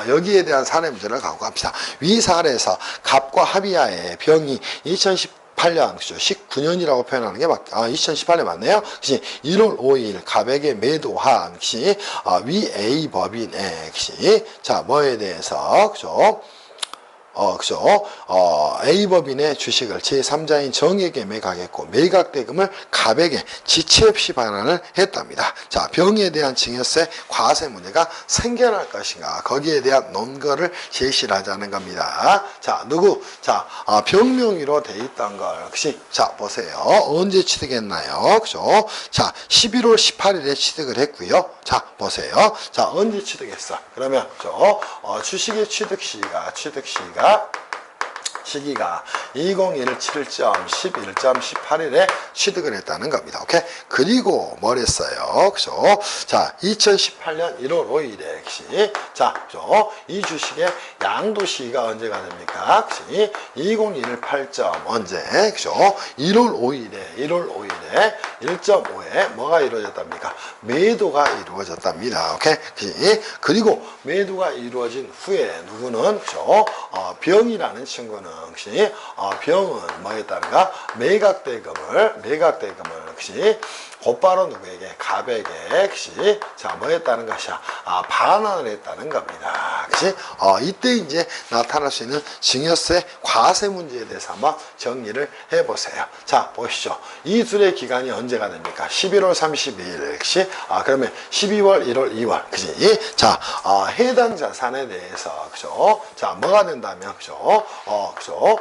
여기에 대한 사례 문제를 갖고 갑시다. 위 사례에서 갑과 합의하에 병이 2018년, 그죠? 19년이라고 표현하는 게 2018년 맞네요. 그치? 1월 5일 갑에게 매도한, 그치? 위 A 법인에, 그치? 자, 뭐에 대해서, 그죠? 그죠? A법인의 주식을 제3자인 정에게 매각했고, 매각 대금을 갑에게 지체 없이 반환을 했답니다. 자, 병에 대한 증여세 과세 문제가 생겨날 것인가? 거기에 대한 논거를 제시를 하자는 겁니다. 자, 누구? 자, 병명의로 돼 있던 걸, 혹시, 자, 보세요. 언제 취득했나요? 그죠? 자, 11월 18일에 취득을 했고요. 자, 보세요. 자, 언제 취득했어? 그러면, 그죠? 주식의 취득 시기가 시기가 2021 7.11.18일에 취득을 했다는 겁니다. 오케이? 그리고 뭘 했어요? 그죠? 자, 2018년 1월 5일에, 그치? 자, 그죠? 이 주식의 양도 시기가 언제가 됩니까? 그치? 2021 8점, 언제? 그죠? 1월 5일에 1.5에 뭐가 이루어졌답니까? 매도가 이루어졌답니다. 오케이? 그치? 그리고 매도가 이루어진 후에 누구는, 그죠? 병이라는 친구는, 그치? 병은 뭐였다는가? 매각대금을, 그치? 곧바로 누구에게? 갑에게, 그치? 자, 뭐 했다는 것이야? 반환을 했다는 겁니다. 그치? 이때 이제 나타날 수 있는 증여세, 과세 문제에 대해서 한번 정리를 해보세요. 자, 보시죠. 이 둘의 기간이 언제가 됩니까? 11월 30일, 그치? 그러면 12월, 1월, 2월, 그치? 자, 해당 자산에 대해서, 그죠? 자, 뭐가 된다면, 그죠? 그죠?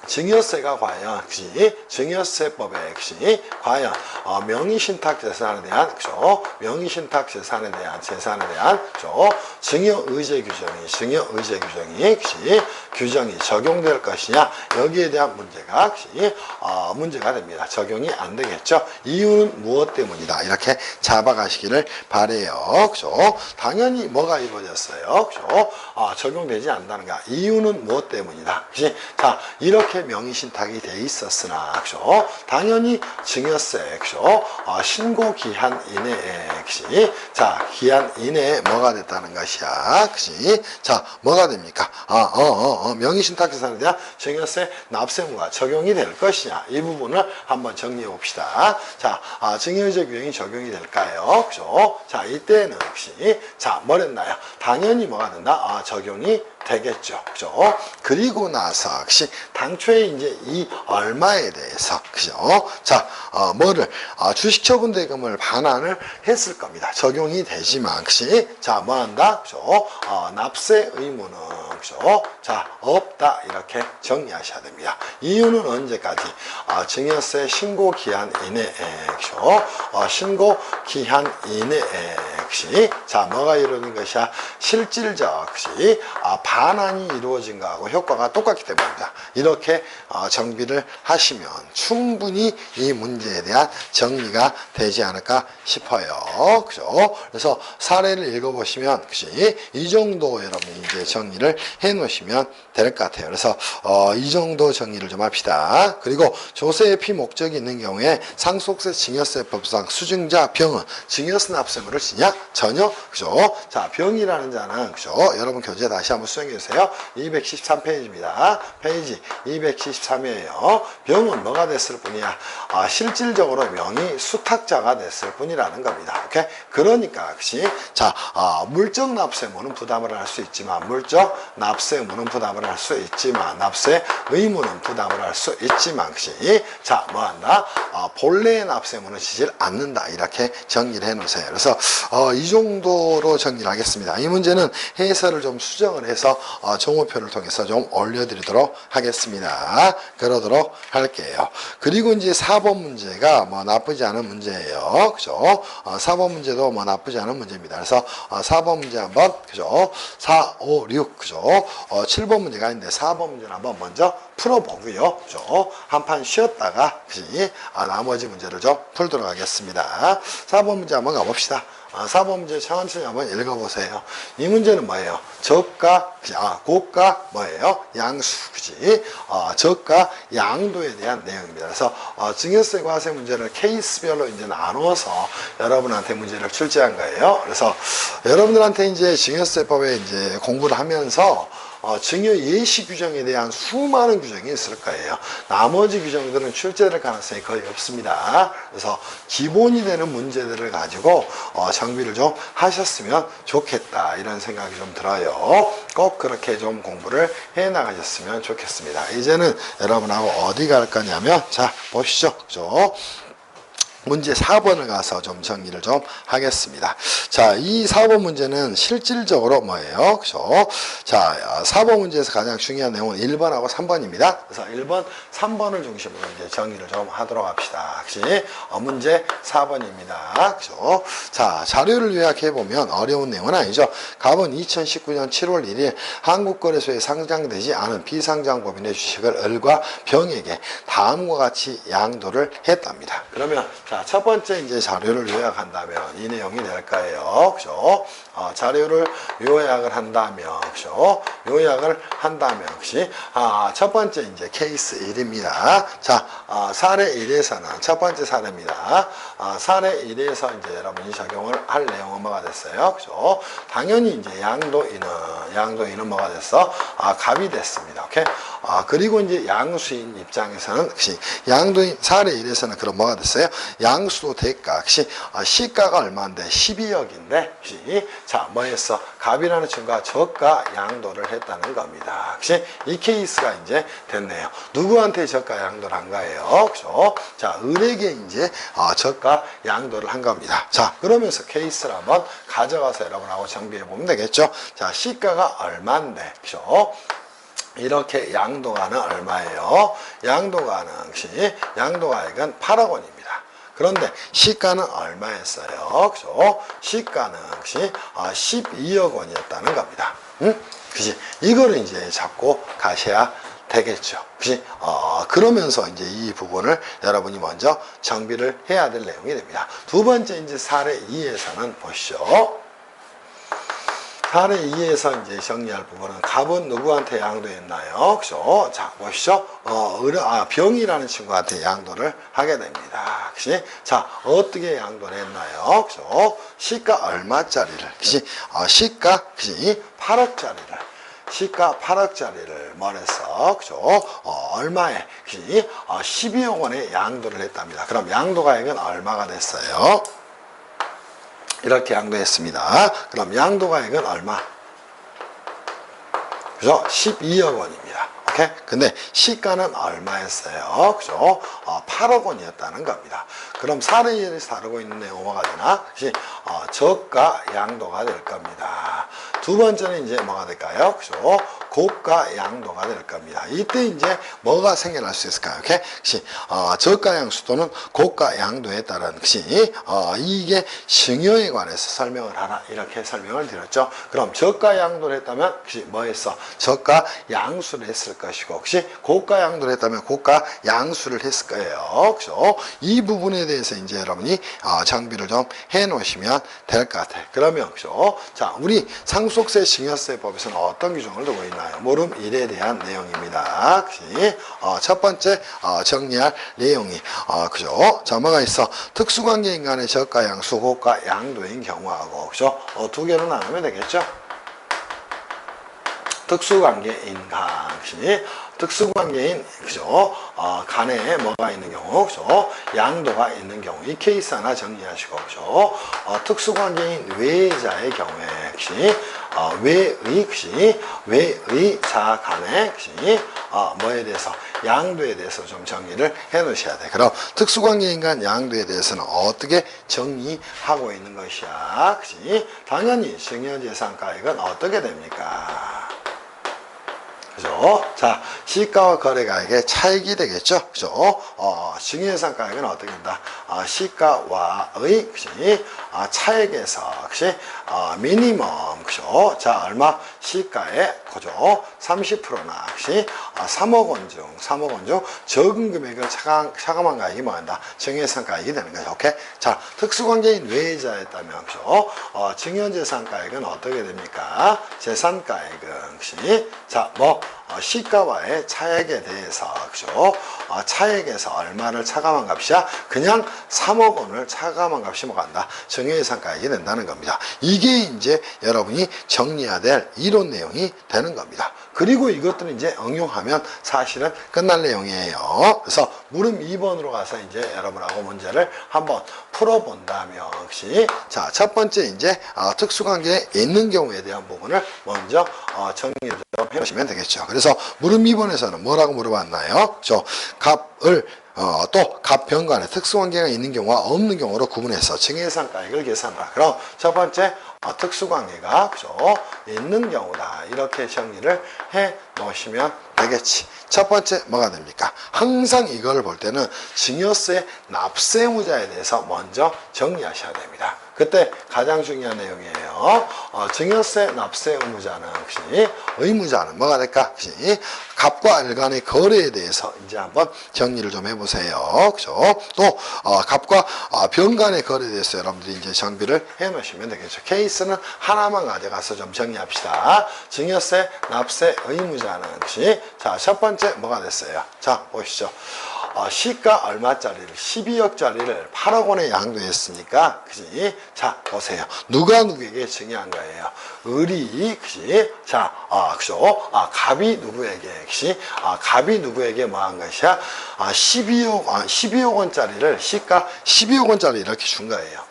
증여세가 과연, 그치? 증여세법에, 그치? 과연, 명의신탁 재산에 대한, 그죠? 명의신탁 재산에 대한, 그죠? 증여의제 규정이, 그치? 규정이 적용될 것이냐? 여기에 대한 문제가, 그치? 문제가 됩니다. 적용이 안 되겠죠? 이유는 무엇 때문이다. 이렇게 잡아가시기를 바래요. 그죠? 당연히 뭐가 이루어졌어요? 그죠? 적용되지 않는다는가? 이유는 무엇 때문이다. 그치? 자, 이렇게 명의신탁이 돼 있었으나, 그죠? 당연히 증여세, 그죠? 신고 기한 이내에, 그치? 자, 기한 이내에 뭐가 됐다는 것이야, 그치? 자, 뭐가 됩니까? 명의신탁 재산에 대한 증여세 납세무가 적용이 될 것이냐? 이 부분을 한번 정리해 봅시다. 자, 증여의제 규정이 적용이 될까요? 그죠? 자, 이때는, 그치? 자, 뭐랬나요? 당연히 뭐가 된다? 적용이 되겠죠. 그죠? 그리고 나서, 그치? 당초에 이제 이 얼마에 대해서, 그죠? 자, 뭐를, 주식처분대금을 반환을 했을 겁니다. 적용이 되지만, 그치? 자, 뭐 한다? 그죠? 납세 의무는, 그죠? 자, 없다. 이렇게 정리하셔야 됩니다. 이유는 언제까지? 증여세 신고 기한 이내에, 그죠? 신고 기한 이내에, 그치? 자, 뭐가 이루어진 것이야? 실질적, 그치? 반환이 이루어진 거하고 효과가 똑같기 때문입니다. 이렇게 정비를 하시면 충분히 이 문제에 대한 정리가 되지 않을까 싶어요. 그죠? 그래서 사례를 읽어보시면, 그치? 이 정도 여러분이 이제 정리를 해 놓으시면 될 것 같아요. 그래서 이 정도 정리를 좀 합시다. 그리고 조세의 피목적이 있는 경우에 상속세 증여세법상 수증자 병은 증여세 납세물을 지냐? 전혀. 그죠? 자, 병이라는 자는, 그죠? 여러분 교재 다시 한번 수행해 주세요. 273페이지입니다. 페이지 273이에요. 병은 뭐가 됐을 뿐이야? 실질적으로 명의 수탁자가 됐을 뿐이라는 겁니다. 오케이? 그러니까, 그치? 자, 물적 납세무는 부담을 할 수 있지만, 물적 납세무는 부담을 할 수 있지만, 납세 의무는 부담을 할 수 있지만, 그치? 자, 뭐 한다? 본래의 납세무는 지질 않는다. 이렇게 정리를 해 놓으세요. 그래서, 이 정도로 정리를 하겠습니다. 이 문제는 해설을 좀 수정을 해서 종호표를 통해서 좀 올려드리도록 하겠습니다. 그러도록 할게요. 그리고 이제 4번 문제가 뭐 나쁘지 않은 문제예요. 그죠? 4번 문제도 뭐 나쁘지 않은 문제입니다. 그래서 4번 문제 한번, 그죠? 4, 5, 6, 그죠? 7번 문제가 있는데 4번 문제는 한번 먼저 풀어보고요. 그죠? 한판 쉬었다가, 그지? 나머지 문제를 좀 풀도록 하겠습니다. 4번 문제 한번 가봅시다. 4번 문제 천천히 한번 읽어보세요. 이 문제는 뭐예요? 저가, 고가 뭐예요? 양수, 그지? 저가 양도에 대한 내용입니다. 그래서 증여세 과세 문제를 케이스별로 이제 나눠서 여러분한테 문제를 출제한 거예요. 그래서 여러분들한테 이제 증여세법에 이제 공부를 하면서 증여 예시 규정에 대한 수많은 규정이 있을 거예요. 나머지 규정들은 출제될 가능성이 거의 없습니다. 그래서 기본이 되는 문제들을 가지고 정비를 좀 하셨으면 좋겠다, 이런 생각이 좀 들어요. 꼭 그렇게 좀 공부를 해 나가셨으면 좋겠습니다. 이제는 여러분하고 어디 갈 거냐면, 자, 보시죠. 그죠? 문제 4번을 가서 좀 정리를 좀 하겠습니다. 자, 이 4번 문제는 실질적으로 뭐예요? 그죠? 자, 4번 문제에서 가장 중요한 내용은 1번하고 3번입니다. 그래서 1번, 3번을 중심으로 이제 정리를 좀 하도록 합시다. 혹시 문제 4번입니다. 그죠? 자, 자료를 요약해보면 어려운 내용은 아니죠. 갑은 2019년 7월 1일 한국거래소에 상장되지 않은 비상장법인의 주식을 을과 병에게 다음과 같이 양도를 했답니다. 그러면 자, 첫 번째 이제 자료를 요약한다면 이 내용이 될 거예요. 그죠? 자료를 요약을 한다면, 그죠? 요약을 한다면, 혹시, 첫 번째 이제 케이스 1입니다. 자, 사례 1에서는, 첫 번째 사례입니다. 사례 1에서 이제 여러분이 적용을 할 내용은 뭐가 됐어요? 그죠? 당연히 이제 양도인은 뭐가 됐어? 갑이 됐습니다. 오케이? 그리고 이제 양수인 입장에서는, 혹시, 양도인, 사례 1에서는 그럼 뭐가 됐어요? 양수 대가, 혹시, 시가가 얼마인데? 12억인데, 혹시, 자, 뭐 했어? 갑이라는 친구가 저가 양도를 했다는 겁니다. 혹시, 이 케이스가 이제 됐네요. 누구한테 저가 양도를 한 거예요? 그죠? 자, 을에게 이제, 저가 양도를 한 겁니다. 자, 그러면서 케이스를 한번 가져가서 여러분하고 정비해 보면 되겠죠? 자, 시가가 얼마인데, 그죠? 이렇게 양도가는 얼마예요? 양도가는 혹시 양도가액은 8억 원입니다. 그런데 시가는 얼마였어요? 그죠? 시가는 혹시 12억 원이었다는 겁니다. 그지? 이거를 이제 잡고 가셔야 되겠죠. 그지? 그러면서 이제 이 부분을 여러분이 먼저 정비를 해야 될 내용이 됩니다. 두 번째 이제 사례 2에서는 보시죠. 사례 2에서 이제 정리할 부분은 갑은 누구한테 양도했나요? 그죠? 자, 보시죠. 병이라는 친구한테 양도를 하게 됩니다. 그치? 자, 어떻게 양도를 했나요? 그죠? 시가 얼마짜리를, 그치? 시가, 그치? 8억짜리를. 시가 8억짜리를 뭐랬어? 그죠? 얼마에? 그치? 12억 원에 양도를 했답니다. 그럼 양도가액은 얼마가 됐어요? 이렇게 양도했습니다. 그럼 양도가액은 얼마? 그죠? 12억 원입니다. 오케이? 근데 시가는 얼마였어요? 그죠? 8억 원이었다는 겁니다. 그럼 사례에서 다루고 있는 내용은 뭐가 되나? 그치? 저가 양도가 될 겁니다. 두 번째는 이제 뭐가 될까요? 그죠? 고가 양도가 될 겁니다. 이때 이제 뭐가 생겨날 수 있을까요? 오케이? 혹시 저가 양수 또는 고가 양도에 따른 혹시 이게 증여에 관해서 설명을 하라 이렇게 설명을 드렸죠. 그럼 저가 양도를 했다면 혹시 뭐 했어? 저가 양수를 했을 것이고 혹시 고가 양도를 했다면 고가 양수를 했을 거예요. 그죠? 이 부분에 대해서 이제 여러분이 정비를 좀 해 놓으시면 될 것 같아요. 그러면 그죠? 자, 우리 상속세 증여세법에서는 어떤 규정을 두고 있나요? 모름 1에 대한 내용입니다. 그치? 첫 번째 정리할 내용이 그죠? 자, 뭐가 있어? 특수관계인 간의 저가 양수, 고가 양도인 경우하고 그죠? 두 개로 나누면 되겠죠? 특수관계인 간, 그치? 특수관계인, 그죠? 간에 뭐가 있는 경우, 그죠? 양도가 있는 경우, 이 케이스 하나 정리하시고, 그죠? 특수관계인 외자의 경우에, 그치? 외의자 간에, 그치? 뭐에 대해서, 양도에 대해서 좀 정리를 해 놓으셔야 돼. 그럼, 특수관계인 간 양도에 대해서는 어떻게 정리하고 있는 것이야? 그치? 당연히 증여재산가액은 어떻게 됩니까? 그죠? 자, 시가와 거래가액의 차익이 되겠죠? 그죠? 증여재산가액은 어떻게 된다? 시가와의, 그치? 차액에서, 그치? 미니멈, 그죠? 자, 얼마? 시가의, 그죠? 30%나, 그치? 3억 원 중, 적은 금액을 차감한 가액이 뭐 한다? 증여재산가액이 되는 거죠. 오케이? 자, 특수관계인 외자였다면, 그죠? 증여재산가액은 어떻게 됩니까? 재산가액은, 그치? 자, 시가와의 차액에 대해서, 그죠? 차액에서 얼마를 차감한 값이야? 그냥 3억 원을 차감한 값이 뭐 간다? 증여재산가액이 된다는 겁니다. 이게 이제 여러분이 정리해야 될 이론 내용이 되는 겁니다. 그리고 이것들은 이제 응용하면 사실은 끝날 내용이에요. 그래서 물음 2번으로 가서 이제 여러분하고 문제를 한번 풀어본다면, 혹시, 자, 첫 번째 이제, 특수관계에 있는 경우에 대한 부분을 먼저, 정리를 좀 해보시면 되겠죠. 그래서 물음 2번에서는 뭐라고 물어봤나요? 갑을 또 갑변관에 특수관계가 있는 경우와 없는 경우로 구분해서 증여예산가액을 계산하라. 그럼 첫 번째 특수관계가 그죠? 있는 경우다. 이렇게 정리를 해 놓으시면 되겠지. 첫 번째 뭐가 됩니까? 항상 이걸 볼 때는 증여세 납세의무자에 대해서 먼저 정리하셔야 됩니다. 그때 가장 중요한 내용이에요. 증여세 납세 의무자는 혹시 의무자는 뭐가 될까? 혹시 갑과 알 간의 거래에 대해서 이제 한번 정리를 좀 해보세요. 그죠? 또 갑과 변 간의 거래에 대해서 여러분들이 이제 정비를 해놓으시면 되겠죠. 케이스는 하나만 가져가서 좀 정리합시다. 증여세 납세 의무자는 혹시 자, 첫 번째 뭐가 됐어요? 자, 보시죠. 시가 얼마짜리를 12억짜리를 8억 원에 양도했으니까 그지? 자, 보세요. 누가 누구에게 증여한 거예요? 을이 그지? 자, 그죠? 갑이 누구에게 그지? 갑이 누구에게 뭐 한 것이야? 12억 원짜리를 시가 12억 원짜리 이렇게 준 거예요.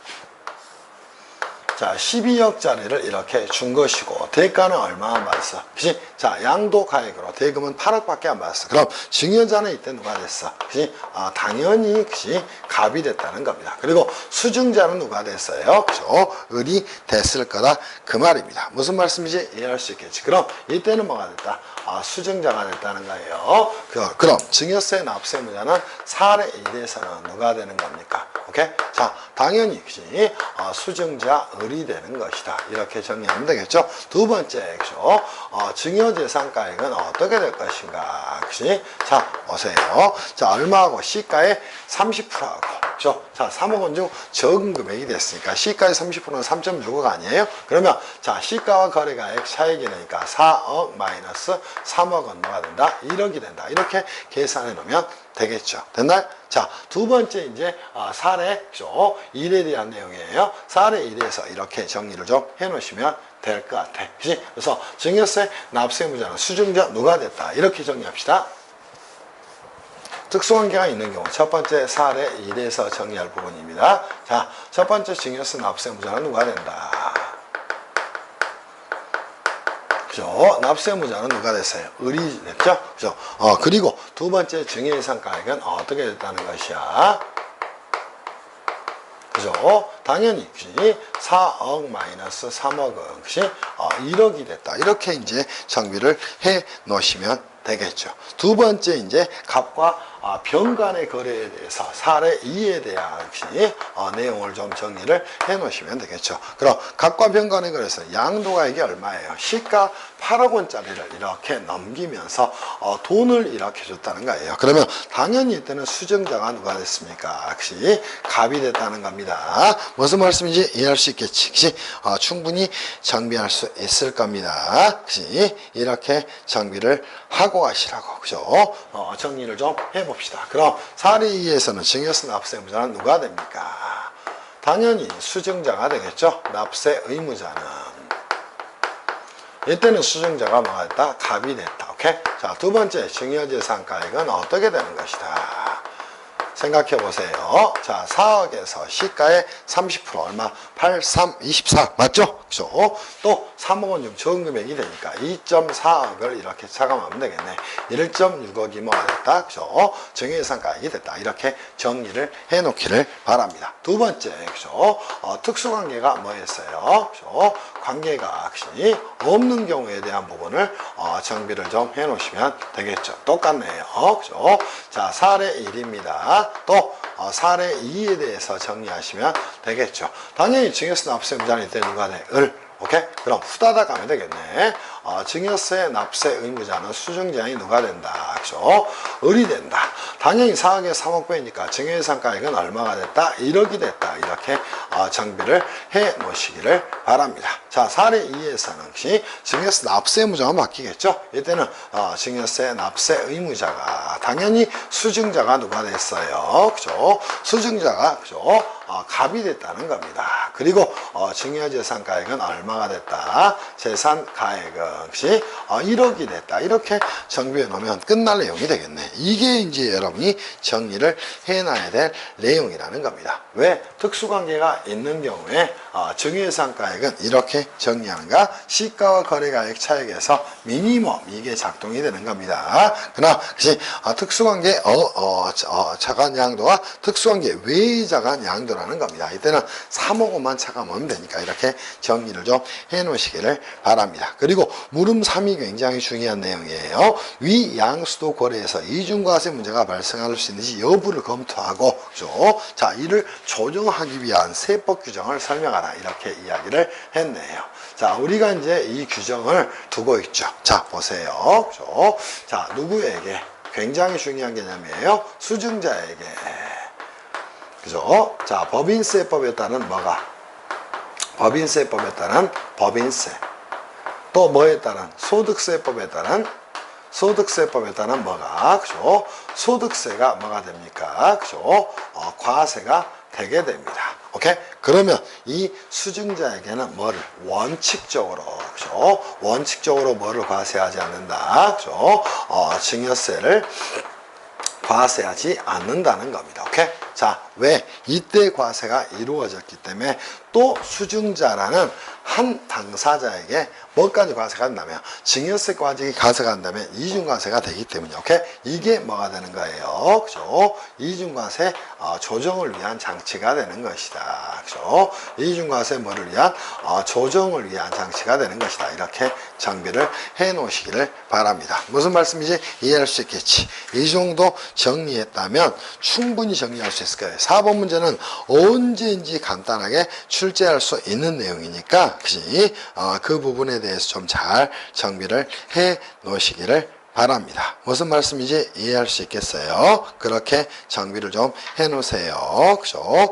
자, 12억짜리를 이렇게 준 것이고 대가는 얼마만 받았어? 그치? 자, 양도가액으로 대금은 8억밖에 안 받았어. 그럼 증여자는 이때 누가 됐어? 그치? 당연히 그치? 갑이 됐다는 겁니다. 그리고 수증자는 누가 됐어요? 그죠? 을이 됐을 거다 그 말입니다. 무슨 말씀인지 이해할 수 있겠지. 그럼 이때는 뭐가 됐다? 수증자가 됐다는 거예요. 그럼 증여세 납세의무자는 사례 1에서는 누가 되는 겁니까? 오케이? 자, 당연히 그치? 수증자 을이 되는 것이다. 이렇게 정리하면 되겠죠. 두 번째, 그죠? 증여재산가액은 어떻게 될 것인가? 그치? 자, 보세요. 자, 얼마하고 시가의 30%하고, 그죠? 자, 3억 원 중 적은 금액이 됐으니까 시가의 30%는 3.6억 아니에요? 그러면 자, 시가와 거래가액 차익이 되니까 4억 마이너스 3억은 뭐가 된다? 1억이 된다. 이렇게 계산해 놓으면 되겠죠. 됐나요? 자, 두 번째 이제 사례 1에 대한 내용이에요. 사례 1에서 이렇게 정리를 좀 해 놓으시면 될 것 같아. 그치? 그래서 증여세 납세의무자는 수증자 누가 됐다. 이렇게 정리합시다. 특수관계가 있는 경우 첫 번째 사례 1에서 정리할 부분입니다. 자, 첫 번째 증여세 납세의무자는 누가 된다. 그죠? 납세의무자는 누가 됐어요? 을이 됐죠? 그죠? 그리고 두 번째 증여예산가액은 어떻게 됐다는 것이야? 그죠? 당연히, 그지? 4억 마이너스 3억은, 그지? 1억이 됐다. 이렇게 이제 정비를 해 놓으시면 되겠죠. 두 번째, 이제 갑과 변 간의 거래에 대해서 사례 2에 대한 역시 내용을 좀 정리를 해 놓으시면 되겠죠. 그럼 갑과 변 간의 거래에서 양도가액이 얼마예요? 시가 8억 원짜리를 이렇게 넘기면서 돈을 이렇게 줬다는 거예요. 그러면 당연히 이때는 수증자가 누가 됐습니까? 역시 갑이 됐다는 겁니다. 무슨 말씀인지 이해할 수 있겠지. 그치? 충분히 정비할 수 있을 겁니다. 그치? 이렇게 정비를 하고 가시라고. 그죠? 정리를 좀 해봅시다. 그럼 사례 2에서는 증여세 납세의무자는 누가 됩니까? 당연히 수증자가 되겠죠. 납세 의무자는. 이때는 수증자가 뭐가 됐다? 갑이 됐다. 오케이? 자, 두 번째 증여재산가액은 어떻게 되는 것이다. 생각해 보세요. 자, 4억에서 시가의 30% 얼마? 8, 3, 24 맞죠? 그죠? 또 3억 원 중 적은 금액이 되니까 2.4억을 이렇게 차감하면 되겠네. 1.6억이 뭐가 됐다? 그죠? 증여예산가액이 됐다. 이렇게 정리를 해 놓기를 바랍니다. 두 번째, 그죠? 특수관계가 뭐였어요? 그죠? 관계가 혹시 없는 경우에 대한 부분을 정비를 좀 해 놓으시면 되겠죠. 똑같네요. 그죠? 자, 사례 1입니다. 또 사례 2에 대해서 정리하시면 되겠죠. 당연히 증여세 납세의무자는 이때 누가 돼? 을. 오케이? 그럼 후다닥 가면 되겠네. 증여세 납세 의무자는 수증자이 누가 된다. 그죠? 을이 된다. 당연히 4억에 3억 빼니까 증여예산가액은 얼마가 됐다? 1억이 됐다. 이렇게 정비를 해 놓으시기를 바랍니다. 자, 사례 2에서는 혹시 증여세 납세 의무자가 바뀌겠죠? 이때는 증여세 납세 의무자가 당연히 수증자가 누가 됐어요. 그죠? 수증자가 그죠? 갑이 됐다는 겁니다. 그리고 증여재산가액은 얼마가 됐다? 재산가액은 혹시 1억이 됐다. 이렇게 정비해 놓으면 끝날 내용이 되겠네. 이게 이제 여러분이 정리를 해놔야 될 내용이라는 겁니다. 왜? 특수관계가 있는 경우에 증여유상가액은 이렇게 정리하는가? 시가와 거래가액 차익에서 미니멈 이게 작동이 되는 겁니다. 그러나 특수관계 차관 양도와 특수관계 외의 차관 양도라는 겁니다. 이때는 3억 원만 차감하면 되니까 이렇게 정리를 좀 해놓으시기를 바랍니다. 그리고 물음 3이 굉장히 중요한 내용이에요. 위 양수도 고려해서 이중과세 문제가 발생할 수 있는지 여부를 검토하고, 그죠? 자, 이를 조정하기 위한 세법 규정을 설명하라. 이렇게 이야기를 했네요. 자, 우리가 이제 이 규정을 두고 있죠. 자, 보세요. 그죠? 자, 누구에게? 굉장히 중요한 개념이에요. 수증자에게. 그죠? 자, 법인세법에 따른 뭐가? 법인세법에 따른 법인세. 또 뭐에 따른? 소득세법에 따른 뭐가? 그죠? 소득세가 뭐가 됩니까? 그죠? 과세가 되게 됩니다. 오케이? 그러면 이 수증자에게는 뭐를? 원칙적으로, 그죠? 원칙적으로 뭐를 과세하지 않는다. 그죠? 증여세를 과세하지 않는다는 겁니다. 오케이? 자, 왜? 이때 과세가 이루어졌기 때문에 또 수증자라는 한 당사자에게 뭐까지 과세가 된다면 증여세까지 과세가 된다면 이중과세가 되기 때문에 오케이? 이게 뭐가 되는 거예요? 그죠? 이중과세 조정을 위한 장치가 되는 것이다. 그죠? 이중과세 뭐를 위한 조정을 위한 장치가 되는 것이다. 이렇게 정비를 해 놓으시기를 바랍니다. 무슨 말씀인지 이해할 수 있겠지. 이 정도 정리했다면 충분히 정리할 수 있을 거예요. 4번 문제는 언제인지 간단하게 출제할 수 있는 내용이니까 그치? 그 부분에 대해서 좀 잘 정비를 해 놓으시기를 바랍니다. 무슨 말씀인지 이해할 수 있겠어요? 그렇게 정비를 좀 해 놓으세요. 그죠?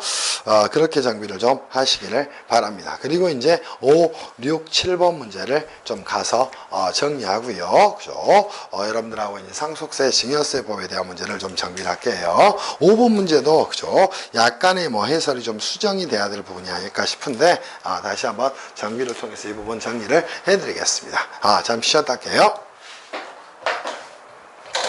그렇게 정비를 좀 하시기를 바랍니다. 그리고 이제 5, 6, 7번 문제를 좀 가서 정리하고요. 그죠? 여러분들하고 이제 상속세, 증여세법에 대한 문제를 좀 정비를 할게요. 5번 문제도 그죠? 약간의 뭐 해설이 좀 수정이 돼야 될 부분이 아닐까 싶은데 다시 한번 정비를 통해서 이 부분 정리를 해드리겠습니다. 잠시 쉬었다 할게요.